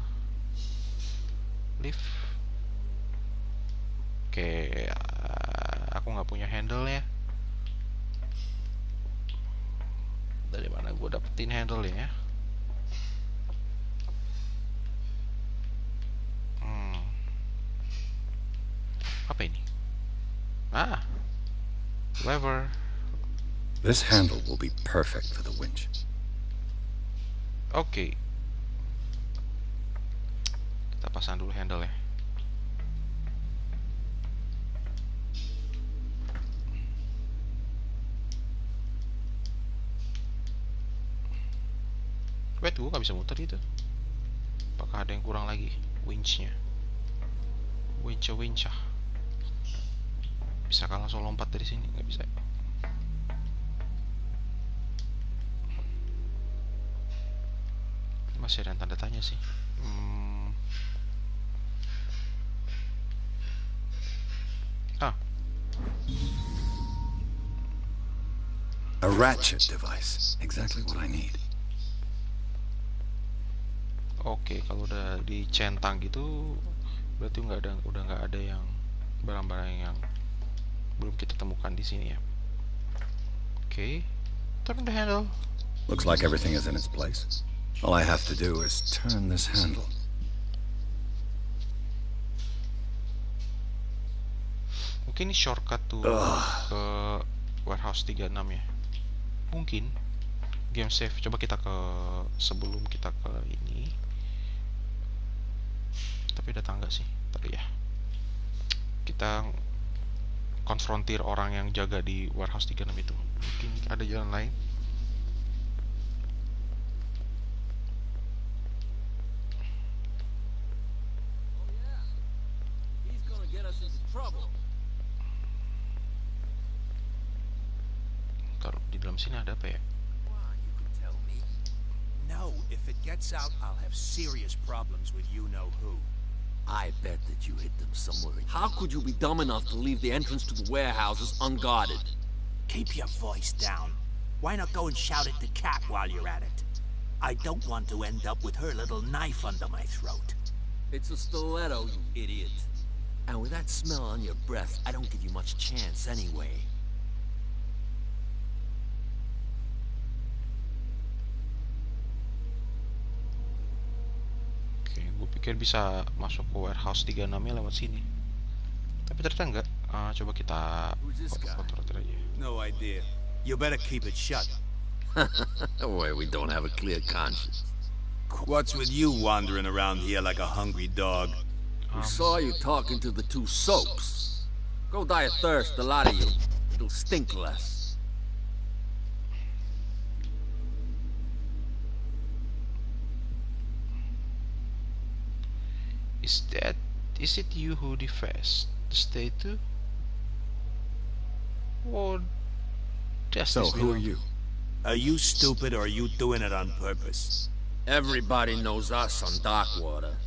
Lift. Oke, aku nggak punya handle-nya. Dari mana gue dapetin handle-nya? Apa ini? Lever. This handle will be perfect for the winch. Oke. Kita pasang dulu handle-nya. Wait, gue gak bisa muter itu. Apakah ada yang kurang lagi? Winch-nya. Winch-nya. Bisa kan langsung lompat dari sini? Nggak bisa. Masih ada tanda tanya sih. A ratchet device. Exactly what I need. Oke, kalau udah dicentang gitu, berarti udah nggak ada yang barang-barang yang belum kita temukan di sini ya. Oke, turn the handle. Looks like everything is in its place. All I have to do is turn this handle. Mungkin ini shortcut tuh ke warehouse 36 ya. Mungkin game save. Coba kita ke sebelum kita ke ini. Tapi ada tangga sih tadi ya. Kita konfrontir orang yang jaga di warehouse 36 itu. Mungkin ada jalan lain. Taruh di dalam sini ada apa ya? No, if it gets out, I'll have serious problems with you-know-who. I bet that you hid them somewhere. How could you be dumb enough to leave the entrance to the warehouses unguarded? Keep your voice down. Why not go and shout at the cat while you're at it? I don't want to end up with her little knife under my throat. It's a stiletto, you idiot. And with that smell on your breath, I don't give you much chance anyway. Gue pikir bisa masuk ke warehouse 36 nya lewat sini, tapi ternyata enggak. Coba kita kontrol aja. No idea. You better keep it shut. Where we don't have a clear conscience. What's with you wandering around here like a hungry dog? We saw you talking to the two soaps. Go die of thirst, a lot of you. It'll stink less. Is it you who defaced the statue? Or So, who are you? Are you stupid or are you doing it on purpose? Everybody knows us on Darkwater.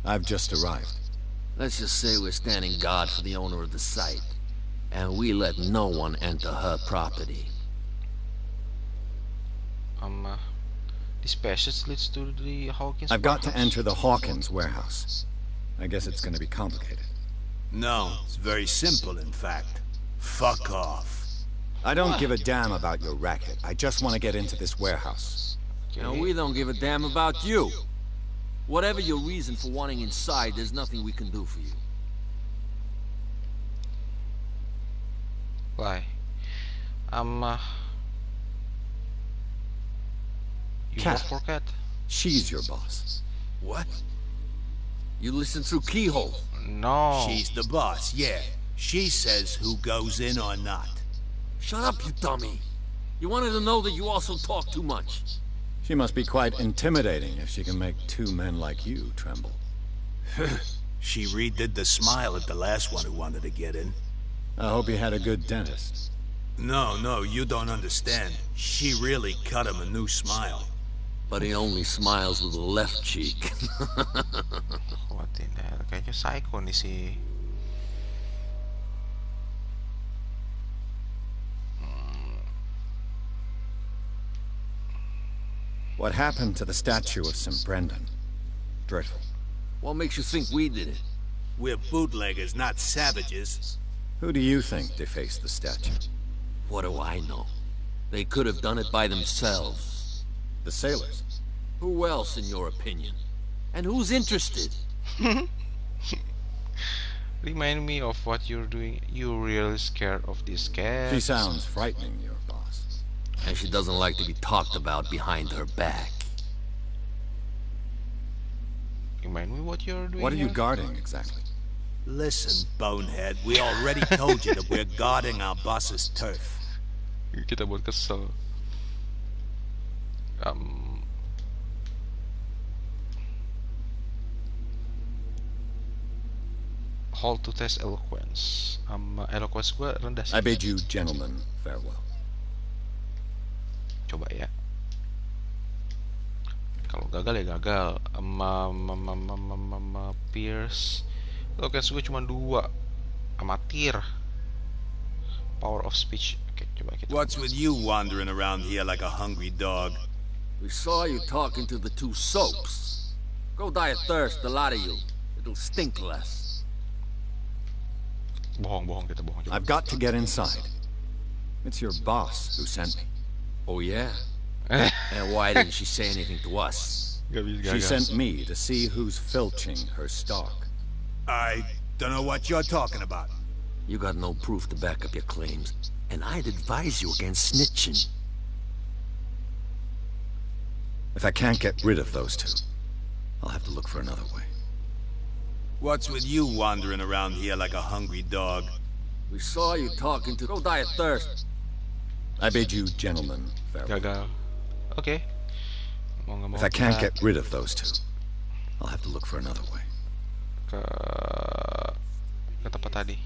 I've just arrived. Let's just say we're standing guard for the owner of the site, and we let no one enter her property. This passage leads to the Hawkins. I've got to enter the Hawkins warehouse. I guess it's going to be complicated. No, it's very simple, in fact. Fuck off. I don't give a damn about your racket. I just want to get into this warehouse. Okay. And we don't give a damn about you. Whatever your reason for wanting inside, there's nothing we can do for you. Why? You Cat. vote for Cat? She's your boss. What? You listen through keyhole. No. She's the boss, yeah. She says who goes in or not. Shut up, you dummy. You wanted to know that you also talk too much. She must be quite intimidating if she can make two men like you tremble. She redid the smile at the last one who wanted to get in. I hope he had a good dentist. No, you don't understand. She really cut him a new smile. But he only smiles with the left cheek. What in the hell? Kayaknya psycho nih si. What happened to the statue of St. Brendan? Dreadful. What makes you think we did it? We're bootleggers, not savages. Who do you think defaced the statue? What do I know? They could have done it by themselves. The sailors. Who else, in your opinion? And who's interested? Remind me of what you're doing. You're really scared of this cat. She sounds frightening, your boss. And she doesn't like to be talked about behind her back. Remind me what you're doing. What are you here? guarding, exactly? Listen, bonehead, we already told you that we're guarding our boss's turf. Kita buat kesel. Hold to test eloquence. Eloquence gue rendah sih. I bid you gentlemen farewell. Coba ya. Kalau gagal ya gagal. Pierce. Eloquence gue cuma 2. Amatir. Power of speech. Oke, coba kita. What's with you wandering around here like a hungry dog? We saw you talking to the two soaps. Go die of thirst, the lot of you. It'll stink less. Bohong kita bohong. I've got to get inside. It's your boss who sent me. Oh, yeah? And why didn't she say anything to us? She sent me to see who's filching her stock. I don't know what you're talking about. You got no proof to back up your claims, and I'd advise you against snitching. If I can't get rid of those two, I'll have to look for another way. What's with you wandering around here like a hungry dog? We saw you talking to... Go die of thirst. I bid you gentlemen farewell. Gagal. Okay. If I can't get rid of those two, I'll have to look for another way. Ke tempat tadi.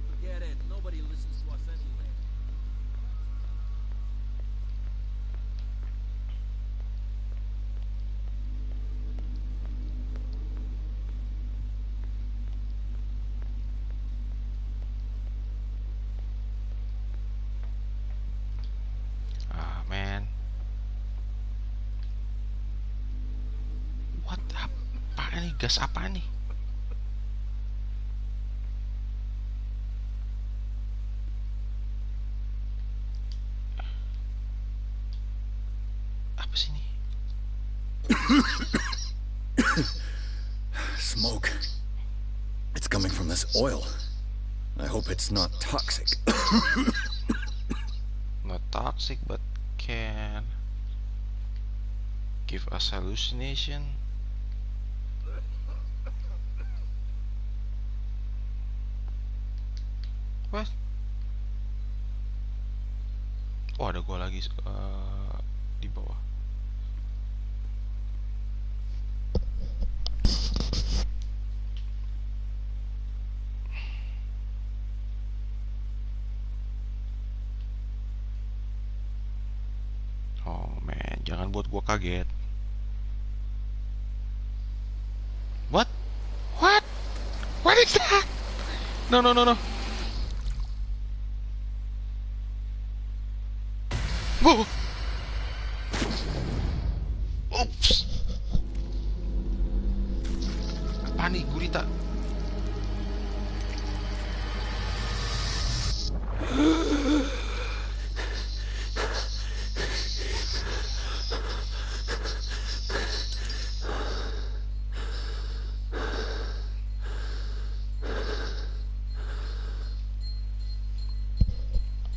Forget it. Nobody listens to us anyway. Ah, man. What? Apaan nih? Gas apa nih? Apa sih ini? Smoke. It's coming from this oil. I hope it's not toxic. Not toxic, but can give us hallucination. What? Oh, ada gua lagi di bawah. Oh man, jangan buat gua kaget. What? What? What is that? No. Whoa! Oops! Apa nih, gurita?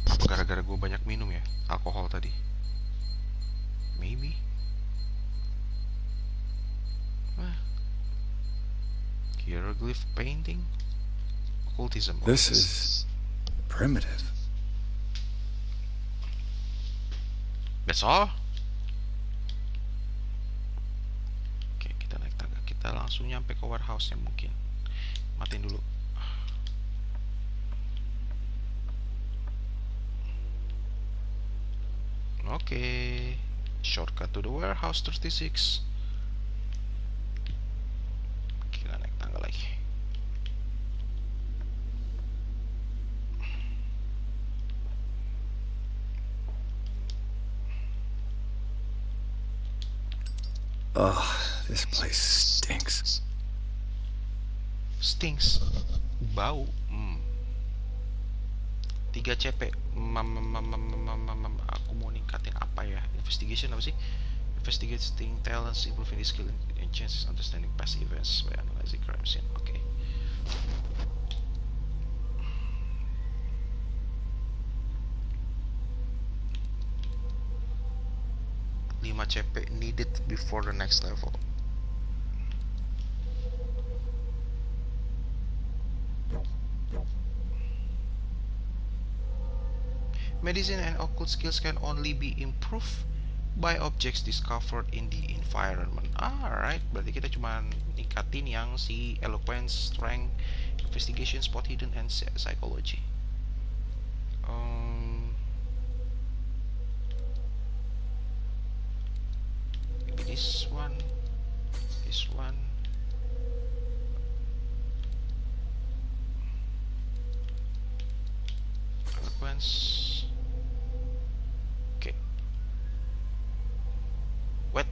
Apa gara-gara gue banyak minum ya? Alkohol tadi. Maybe. Hieroglyph painting. Occultism. This is primitive. That's all. Oke, kita naik tangga. Kita langsung nyampe ke warehouse-nya mungkin. Matiin dulu. Okay, shortcut to the warehouse 36. Gila, naik tangga lagi. Oh, this place stinks. Stinks. Bau. 3 CP. Aku mau ningkatin apa ya? Investigation apa sih? Investigating talents, improving the skill and chances, understanding past events by analyzing crime scene. Oke. 5 CP needed before the next level. Medicine and occult skills can only be improved by objects discovered in the environment. Alright, berarti kita cuma ningkatin yang si eloquence, strength, investigation, spot hidden, and psychology. Maybe this one, eloquence. Okay. What?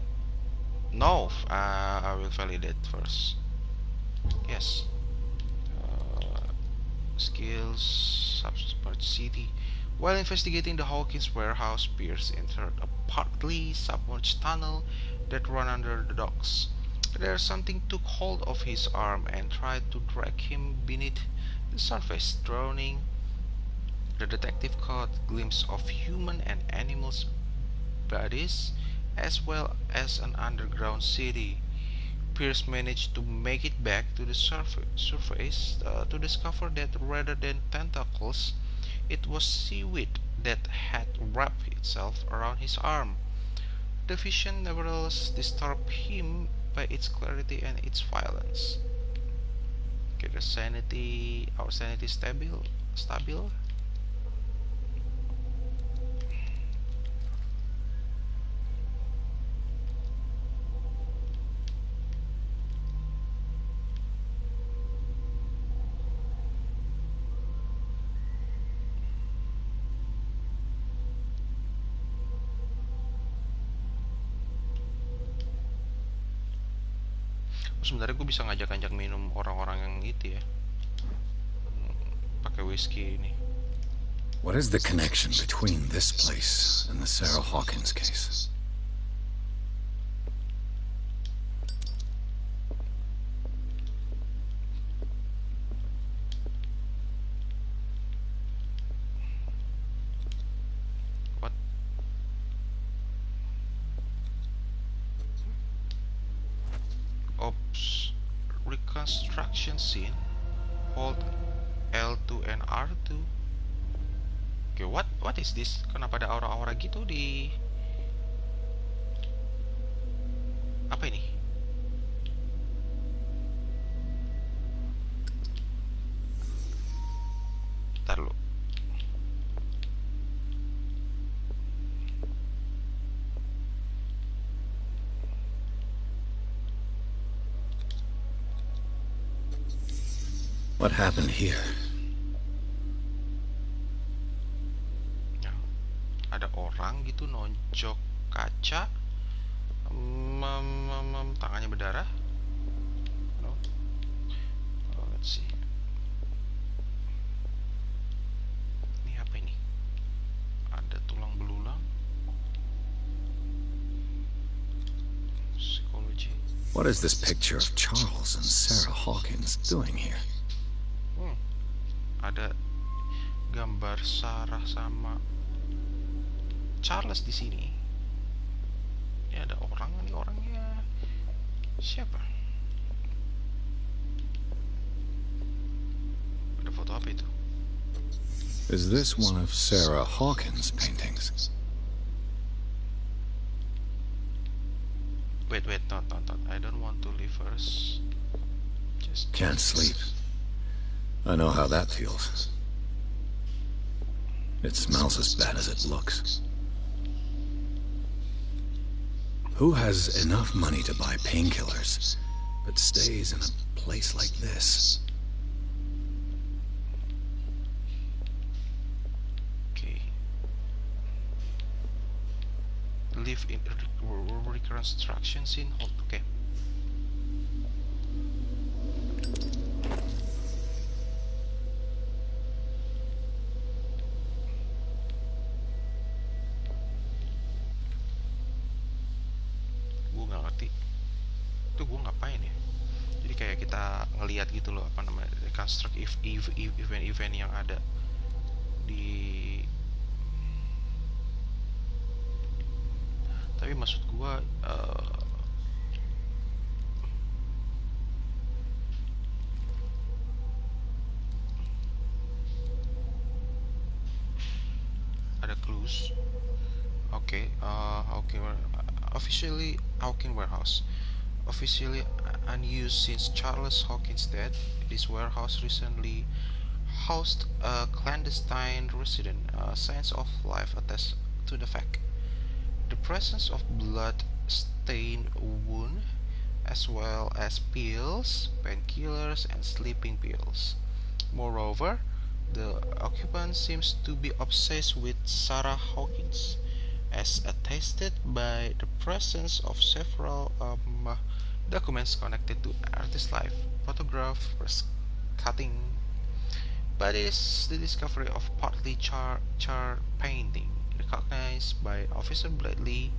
No, I will validate first. Yes. Skills, subsubpart city. While investigating the Hawkins warehouse, Pierce entered a partly submerged tunnel that ran under the docks. There something took hold of his arm and tried to drag him beneath the surface, drowning. The detective caught a glimpse of human and animals' bodies, as well as an underground city. Pierce managed to make it back to the surface to discover that rather than tentacles, it was seaweed that had wrapped itself around his arm. The vision nevertheless disturbed him by its clarity and its violence. Okay, our sanity stable. Sebenarnya gue bisa ngajak-ngajak minum orang-orang yang itu ya, pakai whisky ini. What is the connection between this place and the Sarah Hawkins case? What? Oops. Reconstruction scene. Hold L2 and R2. Okay, what is this? Kenapa ada aura-aura gitu di... Apa ini? Ntar dulu. What happened here? Ada orang gitu nonjok kaca, tangannya berdarah. No. Let's see. Ini apa ini? Ada tulang belulang. Psikologi. What is this picture of Charles and Sarah Hawkins doing here? Ada gambar Sarah sama Charles di sini. Ya, ada orang, nih orangnya siapa? Ada foto apa itu? Is this one of Sarah Hawkins' paintings? Wait, not. I don't want to leave first. Just can't sleep. I know how that feels. It smells as bad as it looks. Who has enough money to buy painkillers, but stays in a place like this? Okay. Live in reconstruction scene. Hold. Okay. Ngelihat gitu loh, apa namanya, reconstruct event-event yang ada di, tapi maksud gua ada clues. Okay, officially Hawkins warehouse. Officially unused since Charles Hawkins' death, this warehouse recently housed a clandestine resident. Signs of life attest to the fact. The presence of blood-stained wound, as well as pills, painkillers, and sleeping pills. Moreover, the occupant seems to be obsessed with Sarah Hawkins, as attested by the presence of several documents connected to artist life, photograph, press cutting, but it is the discovery of partly charred painting recognized by Officer Bradley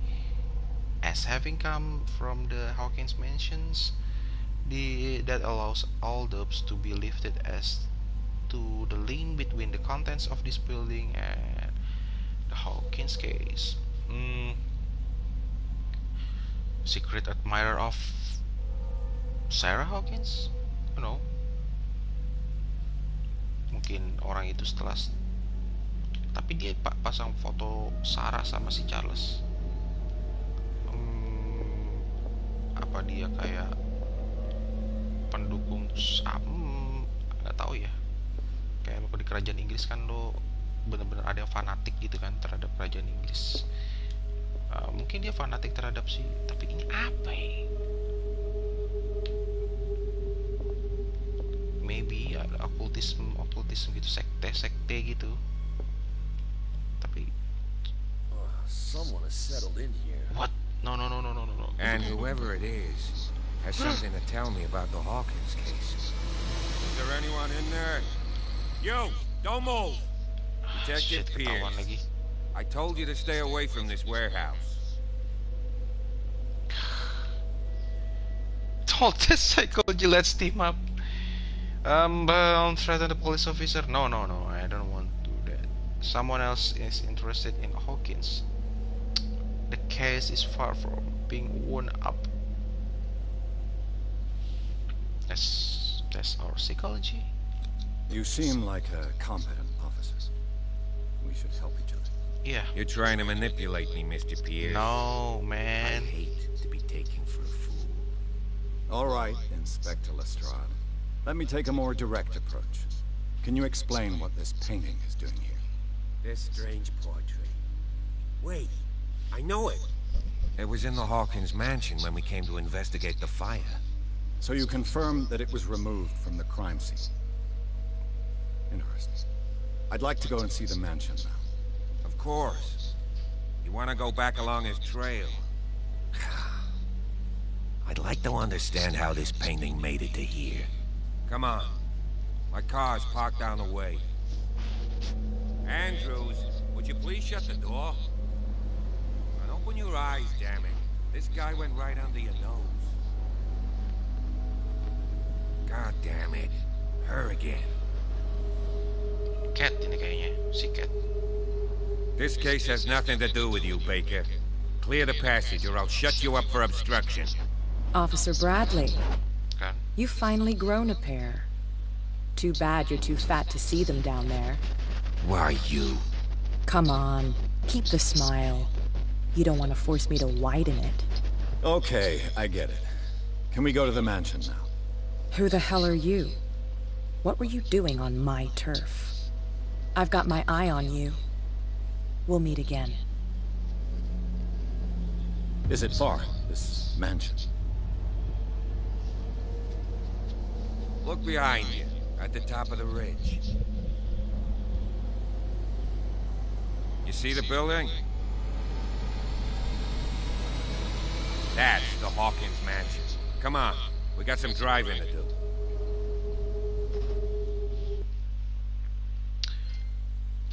as having come from the Hawkins mansions that allows all doubts to be lifted as to the link between the contents of this building and the Hawkins case. Secret admirer of Sarah Hawkins? You know, mungkin orang itu setelah, tapi dia pasang foto Sarah sama si Charles. Apa dia kayak pendukung nggak tahu ya, kayak di kerajaan Inggris kan lo bener-bener ada yang fanatik gitu kan terhadap kerajaan Inggris. Mungkin dia fanatik terhadap si, tapi ini apa ya? Maybe okultisme gitu, sekte gitu. Tapi someone has settled in here. What? No. And whoever it is has something to tell me about the Hawkins case. Is there anyone in there? You, don't move. Detective Pierce. I told you to stay away from this warehouse. Told this psychology, let's team up. But threaten the police officer. No, I don't want to do that. Someone else is interested in Hawkins. The case is far from being wound up. That's our psychology. You seem like a competent officer. We should help each other. Yeah. You're trying to manipulate me, Mr. Pierce. No, man. I hate to be taken for a fool. All right, Inspector Lestrade. Let me take a more direct approach. Can you explain what this painting is doing here? This strange portrait. Wait, I know it. It was in the Hawkins mansion when we came to investigate the fire. So you confirm that it was removed from the crime scene? Interesting. I'd like to go and see the mansion now. Of course. You want to go back along his trail? I'd like to understand how this painting made it to here. Come on. My car's parked down the way. Andrews, would you please shut the door? And open your eyes, damn it. This guy went right under your nose. God damn it. Her again. Cat ini kayaknya, si Cat. This case has nothing to do with you, Baker. Clear the passage or I'll shut you up for obstruction. Officer Bradley, Okay. you've finally grown a pair. Too bad you're too fat to see them down there. Why you? Come on, keep the smile. You don't want to force me to widen it. Okay, I get it. Can we go to the mansion now? Who the hell are you? What were you doing on my turf? I've got my eye on you. We'll meet again. Is it far, this mansion? Look behind you, at the top of the ridge. You see the building? That's the Hawkins mansion. Come on, we got some driving to do.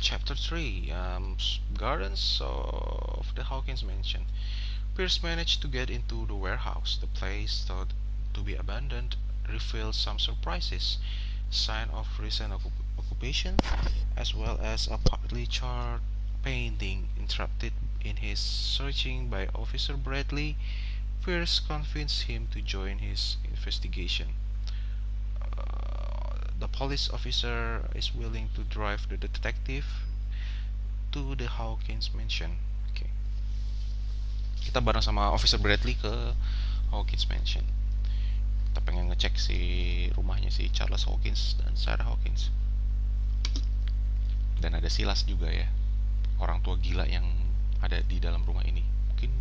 Chapter 3, Gardens of the Hawkins Mansion. Pierce managed to get into the warehouse. The place, thought to be abandoned, revealed some surprises. Sign of recent occupation, as well as a partly charred painting. Interrupted in his searching by Officer Bradley, Pierce convinced him to join his investigation. The police officer is willing to drive the detective to the Hawkins mansion. Okay. Kita bareng sama Officer Bradley ke Hawkins mansion. Kita pengen ngecek si rumahnya si Charles Hawkins dan Sarah Hawkins. Dan ada Silas juga ya, orang tua gila yang ada di dalam rumah ini. Mungkin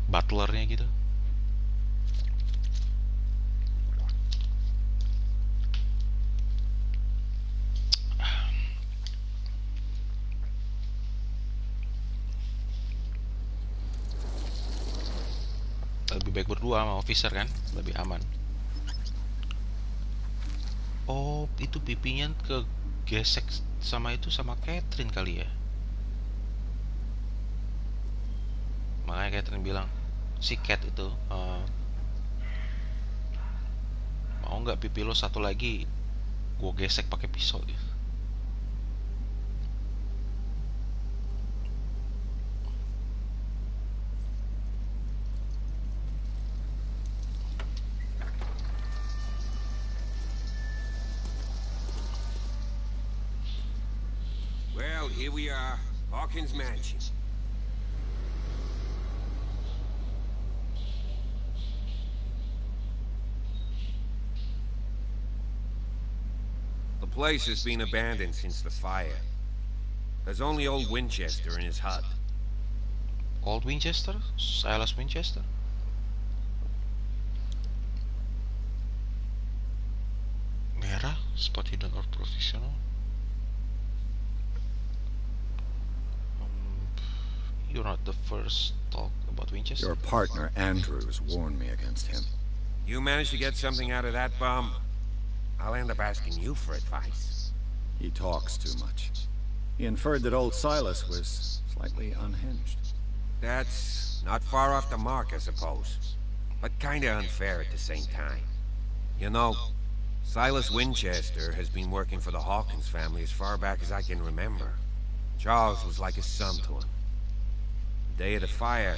butlernya gitu. Lebih baik berdua sama officer kan, lebih aman. Oh, itu pipinya kegesek sama itu sama Catherine kali ya. Makanya Catherine bilang si Cat itu mau nggak pipi lo satu lagi gue gesek pakai pisau gitu. Well, here we are, Hawkins Mansion. The place has been abandoned since the fire. There's only old Winchester in his hut. Old Winchester? Silas Winchester? Merah, spot hidden or professional. You're not the first talk about Winchester. Your partner, Andrews, warned me against him. You managed to get something out of that bum? I'll end up asking you for advice. He talks too much. He inferred that old Silas was slightly unhinged. That's not far off the mark, I suppose. But kinda unfair at the same time. You know, Silas Winchester has been working for the Hawkins family as far back as I can remember. Charles was like a son to him. The day of the fire,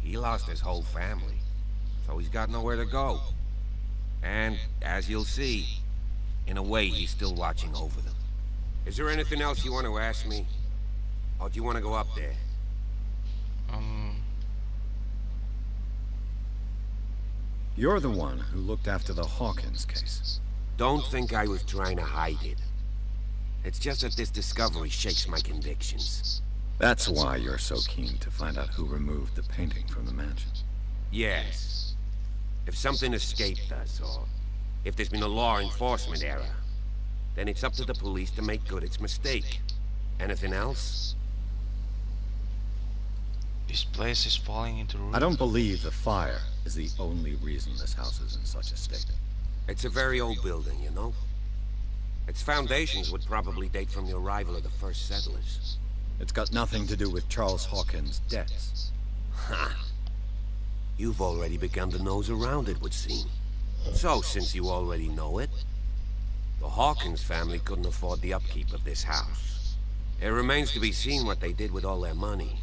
he lost his whole family. So he's got nowhere to go. And, as you'll see, in a way, he's still watching over them. Is there anything else you want to ask me? Or do you want to go up there? You're the one who looked after the Hawkins case. Don't think I was trying to hide it. It's just that this discovery shakes my convictions. That's why you're so keen to find out who removed the painting from the mansion. Yes. If something escaped us, or if there's been a law enforcement error, then it's up to the police to make good its mistake. Anything else? This place is falling into ruin. I don't believe the fire is the only reason this house is in such a state. It's a very old building, you know? Its foundations would probably date from the arrival of the first settlers. It's got nothing to do with Charles Hawkins' debts. Ha! You've already begun to nose around it, would seem. So, since you already know it, the Hawkins family couldn't afford the upkeep of this house. It remains to be seen what they did with all their money.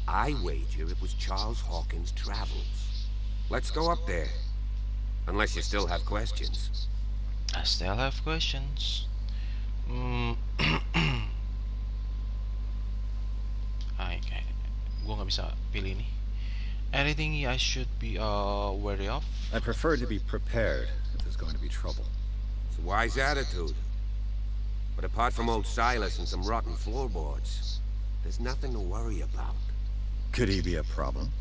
I wager it was Charles Hawkins' travels. Let's go up there. Unless you still have questions. I still have questions. Gue nggak bisa pilih ini. Anything I should be wary of? I prefer to be prepared if there's going to be trouble. It's a wise attitude. But apart from old Silas and some rotten floorboards, there's nothing to worry about. Could he be a problem?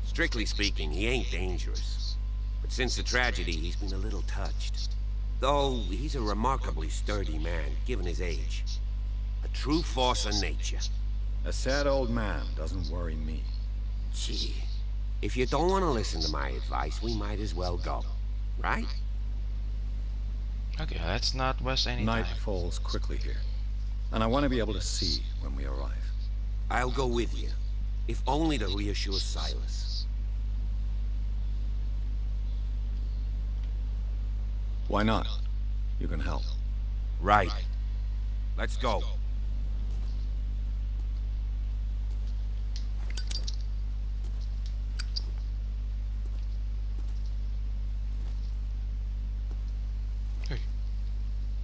Strictly speaking, he ain't dangerous. But since the tragedy, he's been a little touched. Though he's a remarkably sturdy man, given his age. A true force of nature. A sad old man doesn't worry me. Gee, if you don't want to listen to my advice, we might as well go. Right? Okay, let's not waste any time. Night falls quickly here, and I want to be able to see when we arrive. I'll go with you, if only to reassure Silas. Why not? You can help. Right. Let's go.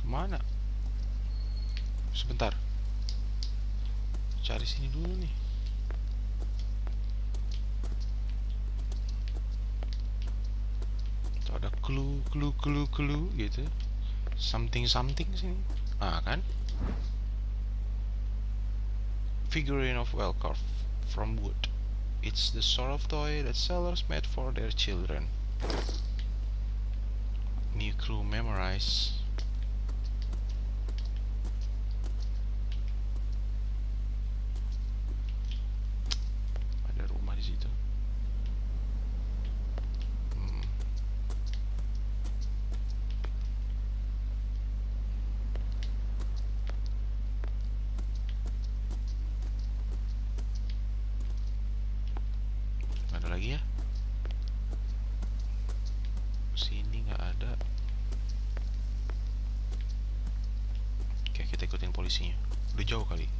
Kemana? Sebentar. Cari sini dulu nih. Tuh ada clue gitu. Something sini. Ah kan? Figurine of well carved from wood. It's the sort of toy that sellers made for their children. New clue memorize. Oke, kita ikutin polisinya. Udah jauh kali.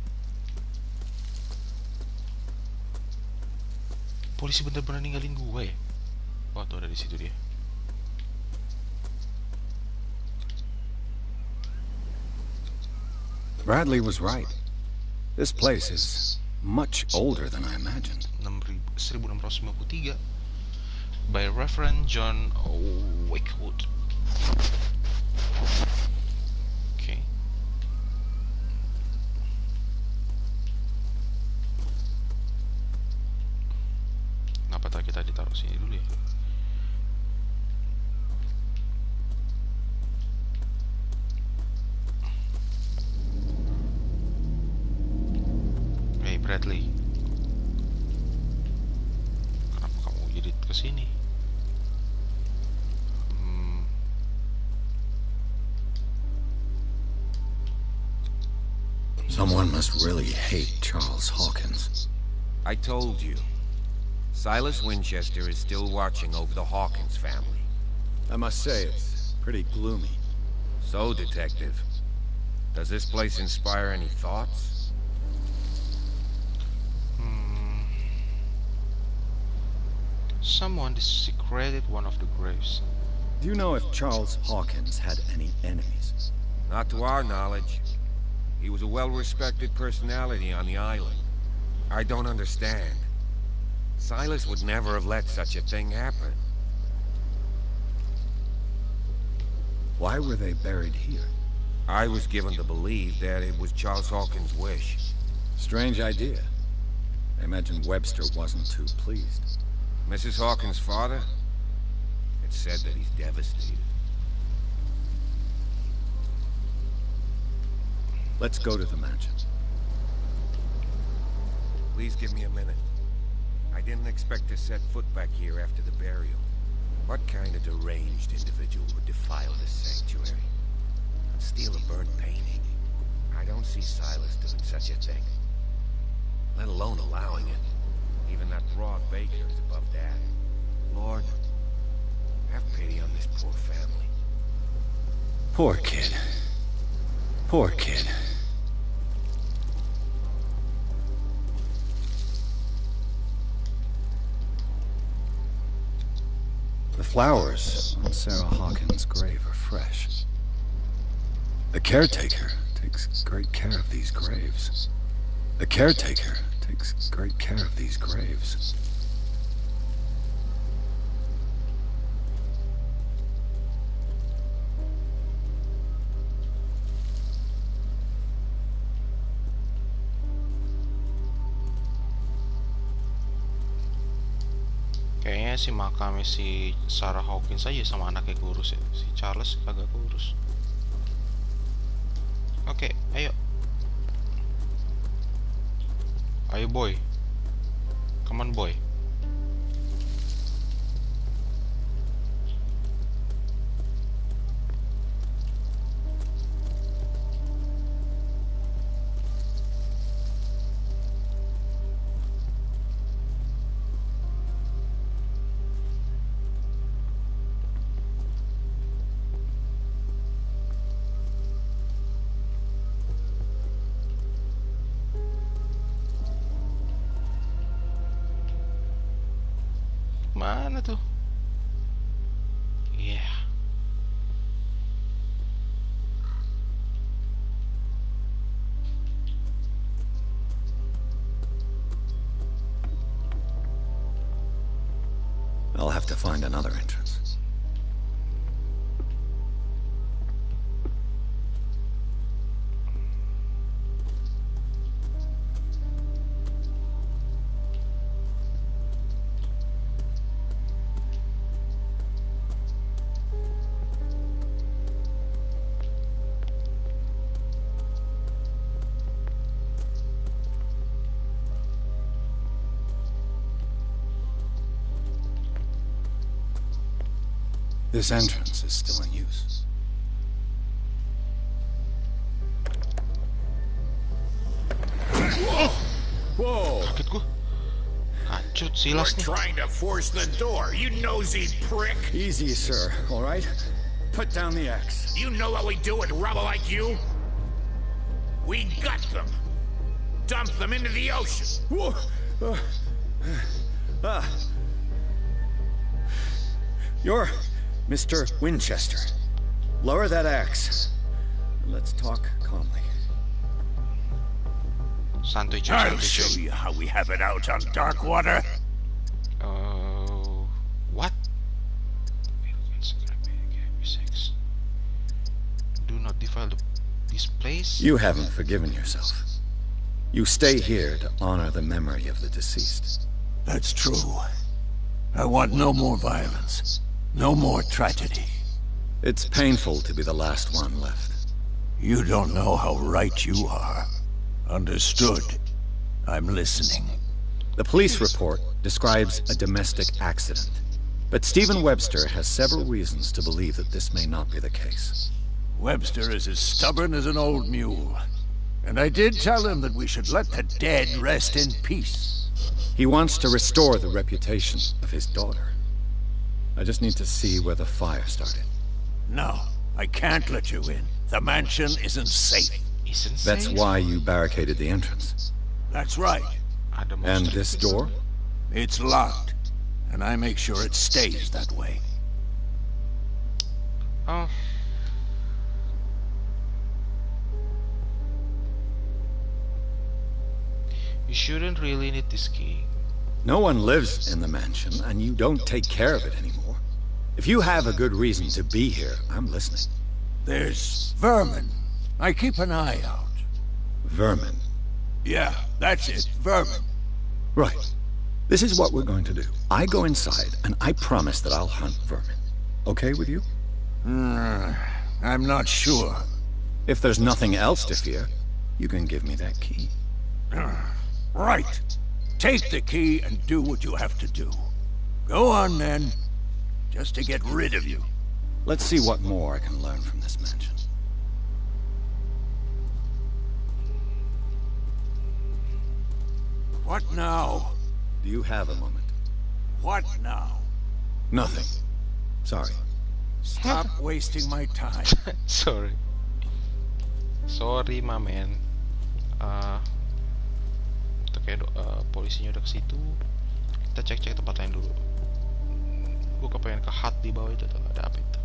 Polisi bener-bener ninggalin gue ya? Oh, tuh ada di situ dia. Bradley was right. This place is much older than I imagined. 1653 by Reverend John Wakewood. Oke. Kenapa tadi kita ditaruh sini dulu ya? Hey Bradley, kenapa kamu jadi kesini? Someone must really hate Charles Hawkins. I told you. Silas Winchester is still watching over the Hawkins family. I must say, it's pretty gloomy. So, Detective, does this place inspire any thoughts? Someone desecrated one of the graves. Do you know if Charles Hawkins had any enemies? Not to our knowledge. He was a well-respected personality on the island. I don't understand. Silas would never have let such a thing happen. Why were they buried here? I was given to believe that it was Charles Hawkins' wish. Strange idea. I imagine Webster wasn't too pleased. Mrs. Hawkins' father? It's said that he's devastated. Let's go to the mansion. Please give me a minute. I didn't expect to set foot back here after the burial. What kind of deranged individual would defile this sanctuary? And steal a burnt painting? I don't see Silas doing such a thing. Let alone allowing it. Even that broad baker is above that. Lord, have pity on this poor family. Poor kid. Poor kid. The flowers on Sarah Hawkins' grave are fresh. The caretaker takes great care of these graves. The caretaker takes great care of these graves. Kayaknya si makamnya si Sarah Hawkins aja sama anaknya kurus ya. Si Charles agak kurus. Oke, ayo. Ayo boy. Come on boy. Mana tuh? Yeah. I'll have to find another entrance. This entrance is still in use. Whoa! Kaget gua. Kacut silas nih. Trying to force the door, you nosy prick! Easy, sir, all right? Put down the axe. You know what we do with rubble like you? We got them. Dump them into the ocean. You're Mr. Winchester. Lower that axe. Let's talk calmly. Santuy cuy, I'll santuy show cuy. you how we have it out on dark water. What? Do not defile this place. You haven't forgiven yourself. You stay here to honor the memory of the deceased. That's true. I want no more violence. No more tragedy. It's painful to be the last one left. You don't know how right you are. Understood. I'm listening. The police report describes a domestic accident, but Stephen Webster has several reasons to believe that this may not be the case. Webster is as stubborn as an old mule. And I did tell him that we should let the dead rest in peace. He wants to restore the reputation of his daughter. I just need to see where the fire started. No, I can't let you in. The mansion isn't safe. Isn't That's safe? why you barricaded the entrance. That's right. And this door? It's locked. And I make sure it stays that way. Oh. You shouldn't really need this key. No one lives in the mansion, and you don't take care of it anymore. If you have a good reason to be here, I'm listening. There's vermin. I keep an eye out. Vermin. Yeah, that's it. Vermin. Right. This is what we're going to do. I go inside, and I promise that I'll hunt vermin. Okay with you? I'm not sure. If there's nothing else to fear, you can give me that key. Right. Take the key and do what you have to do. Go on, then. Just to get rid of you. Let's see what more I can learn from this mansion. What now? Do you have a moment? What now? Nothing. Sorry. Stop wasting my time. Sorry. Sorry, my man. Kayak polisinya udah ke situ. Kita cek-cek tempat lain dulu. Gue kepengen ke hut di bawah itu tuh, ada apa itu?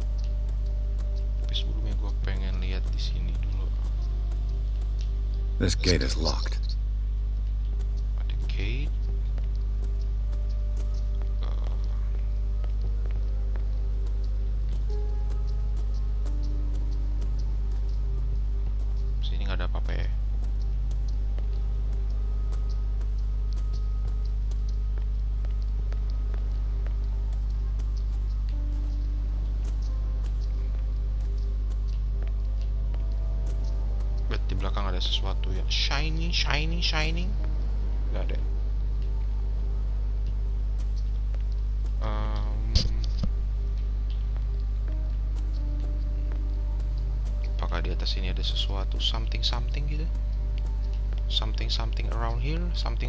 Tapi sebelumnya gue pengen lihat di sini dulu. This gate is locked. Ada gate. Sini nggak ada apa-apa ya. Di belakang ada sesuatu yang shining. Gak ada. Apakah di atas ini ada sesuatu something gitu? Something around here, something.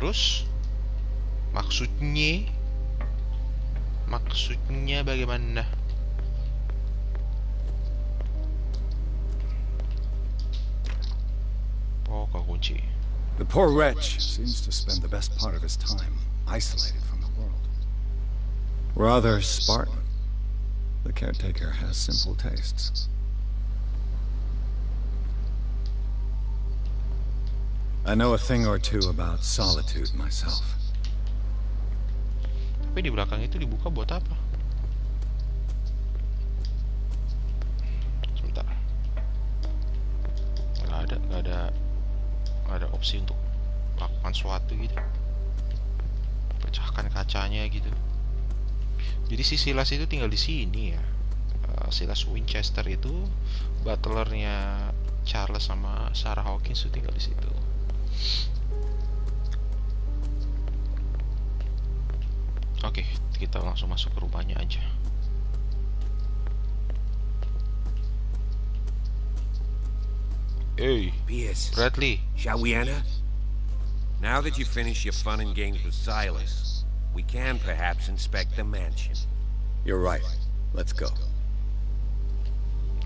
Terus maksudnya bagaimana? Oh, kekunci. The poor wretch seems to spend the best part of his time isolated from the world. Rather Spartan. The caretaker has simple tastes. I know a thing or two about solitude myself. Tapi di belakang itu dibuka buat apa? Sebentar. Nggak ada opsi untuk melakukan sesuatu gitu. Pecahkan kacanya gitu. Jadi si Silas itu tinggal di sini ya. Silas Winchester itu butlernya Charles sama Sarah Hawkins itu tinggal di situ. Oke, kita langsung masuk ke rumahnya aja. Hey, Bradley. Shall we enter? Now that you finish your fun and games with Silas, we can perhaps inspect the mansion. You're right. Let's go.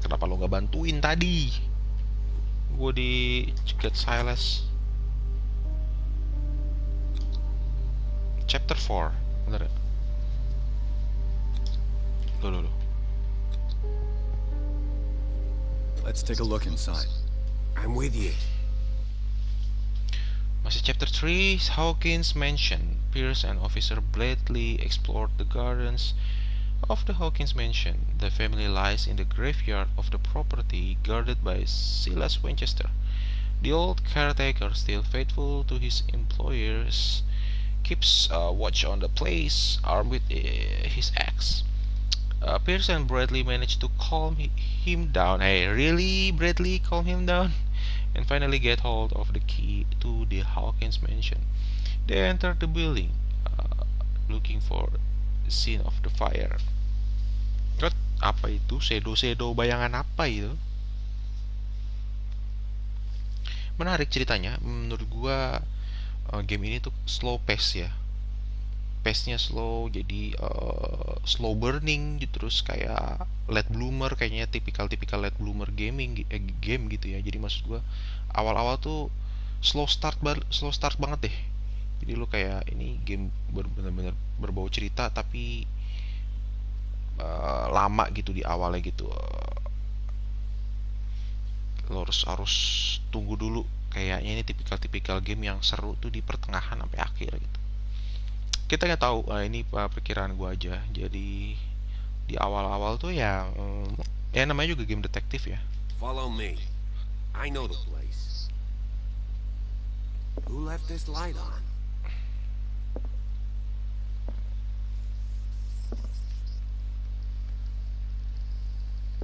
Kenapa lo nggak bantuin tadi? Gue dicegat Silas. Chapter 4. Bentar ya. Loh. Let's take a look inside. I'm with you. Masih chapter 3, Hawkins Mansion. Pierce and Officer Bradley explored the gardens of the Hawkins Mansion. The family lies in the graveyard of the property guarded by Silas Winchester. The old caretaker, still faithful to his employers, keeps watch on the place, armed with his axe. Pierce and Bradley manage to calm him down. Hey, really, Bradley, calm him down? And finally get hold of the key to the Hawkins Mansion. They enter the building, looking for the scene of the fire. Apa itu? Shadow bayangan apa itu? Menarik ceritanya. Menurut gua game ini tuh slow pace ya. Pace-nya slow, jadi slow burning, terus kayak late bloomer, kayaknya tipikal late bloomer game gitu ya. Jadi maksud gua awal-awal tuh slow start banget deh. Jadi lu kayak ini game bener-bener berbau cerita tapi lama gitu di awalnya gitu. Lo harus tunggu dulu. Kayaknya ini tipikal game yang seru tuh di pertengahan sampai akhir gitu. Kita nggak tahu, ini perkiraan gua aja. Jadi di awal-awal tuh ya namanya juga game detektif ya. Follow me. I know the place. Who left this light on?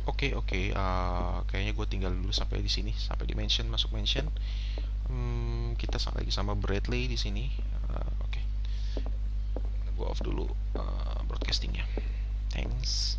Oke, kayaknya gue tinggal dulu sampai di sini, sampai di mansion, masuk mansion. Kita lagi sama Bradley di sini. Oke. Gue off dulu broadcastingnya. Thanks.